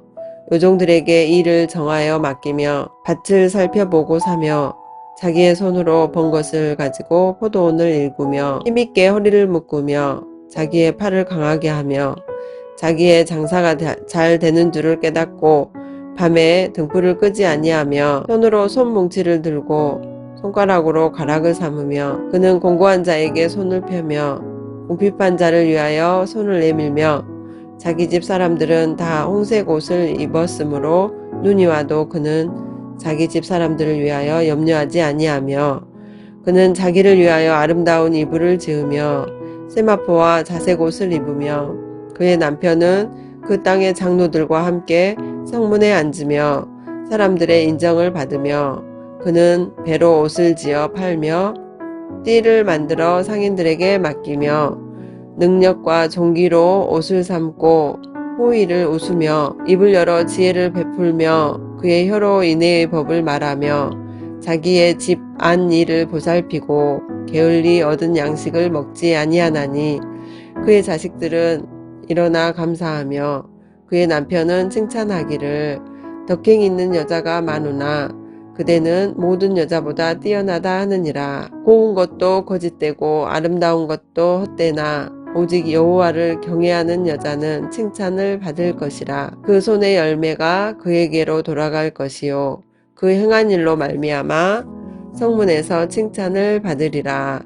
요종들에게 일을 정하여 맡기며 밭을 살펴보고 사며 자기의 손으로 번 것을 가지고 포도원을 일구며 힘있게 허리를 묶으며 자기의 팔을 강하게 하며 자기의 장사가 잘 되는 줄을 깨닫고 밤에 등불을 끄지 아니하며 손으로 손뭉치를 들고 손가락으로 가락을 삼으며 그는 공고한 자에게 손을 펴며 궁핍한 자를 위하여 손을 내밀며 자기 집 사람들은 다 홍색 옷을 입었으므로 눈이 와도 그는 자기 집 사람들을 위하여 염려하지 아니하며 그는 자기를 위하여 아름다운 이불을 지으며 세마포와 자색 옷을 입으며 그의 남편은 그 땅의 장로들과 함께 성문에 앉으며 사람들의 인정을 받으며 그는 배로 옷을 지어 팔며 띠를 만들어 상인들에게 맡기며 능력과 종기로 옷을 삼고 호의를 웃으며 입을 열어 지혜를 베풀며 그의 혀로 인애의 법을 말하며 자기의 집 안 일을 보살피고 게을리 얻은 양식을 먹지 아니하나니 그의 자식들은 일어나 감사하며 그의 남편은 칭찬하기를 덕행 있는 여자가 많으나 그대는 모든 여자보다 뛰어나다 하느니라. 고운 것도 거짓되고 아름다운 것도 헛되나 오직 여호와를 경외하는 여자는 칭찬을 받을 것이라. 그 손의 열매가 그에게로 돌아갈 것이요 그 행한 일로 말미암아 성문에서 칭찬을 받으리라.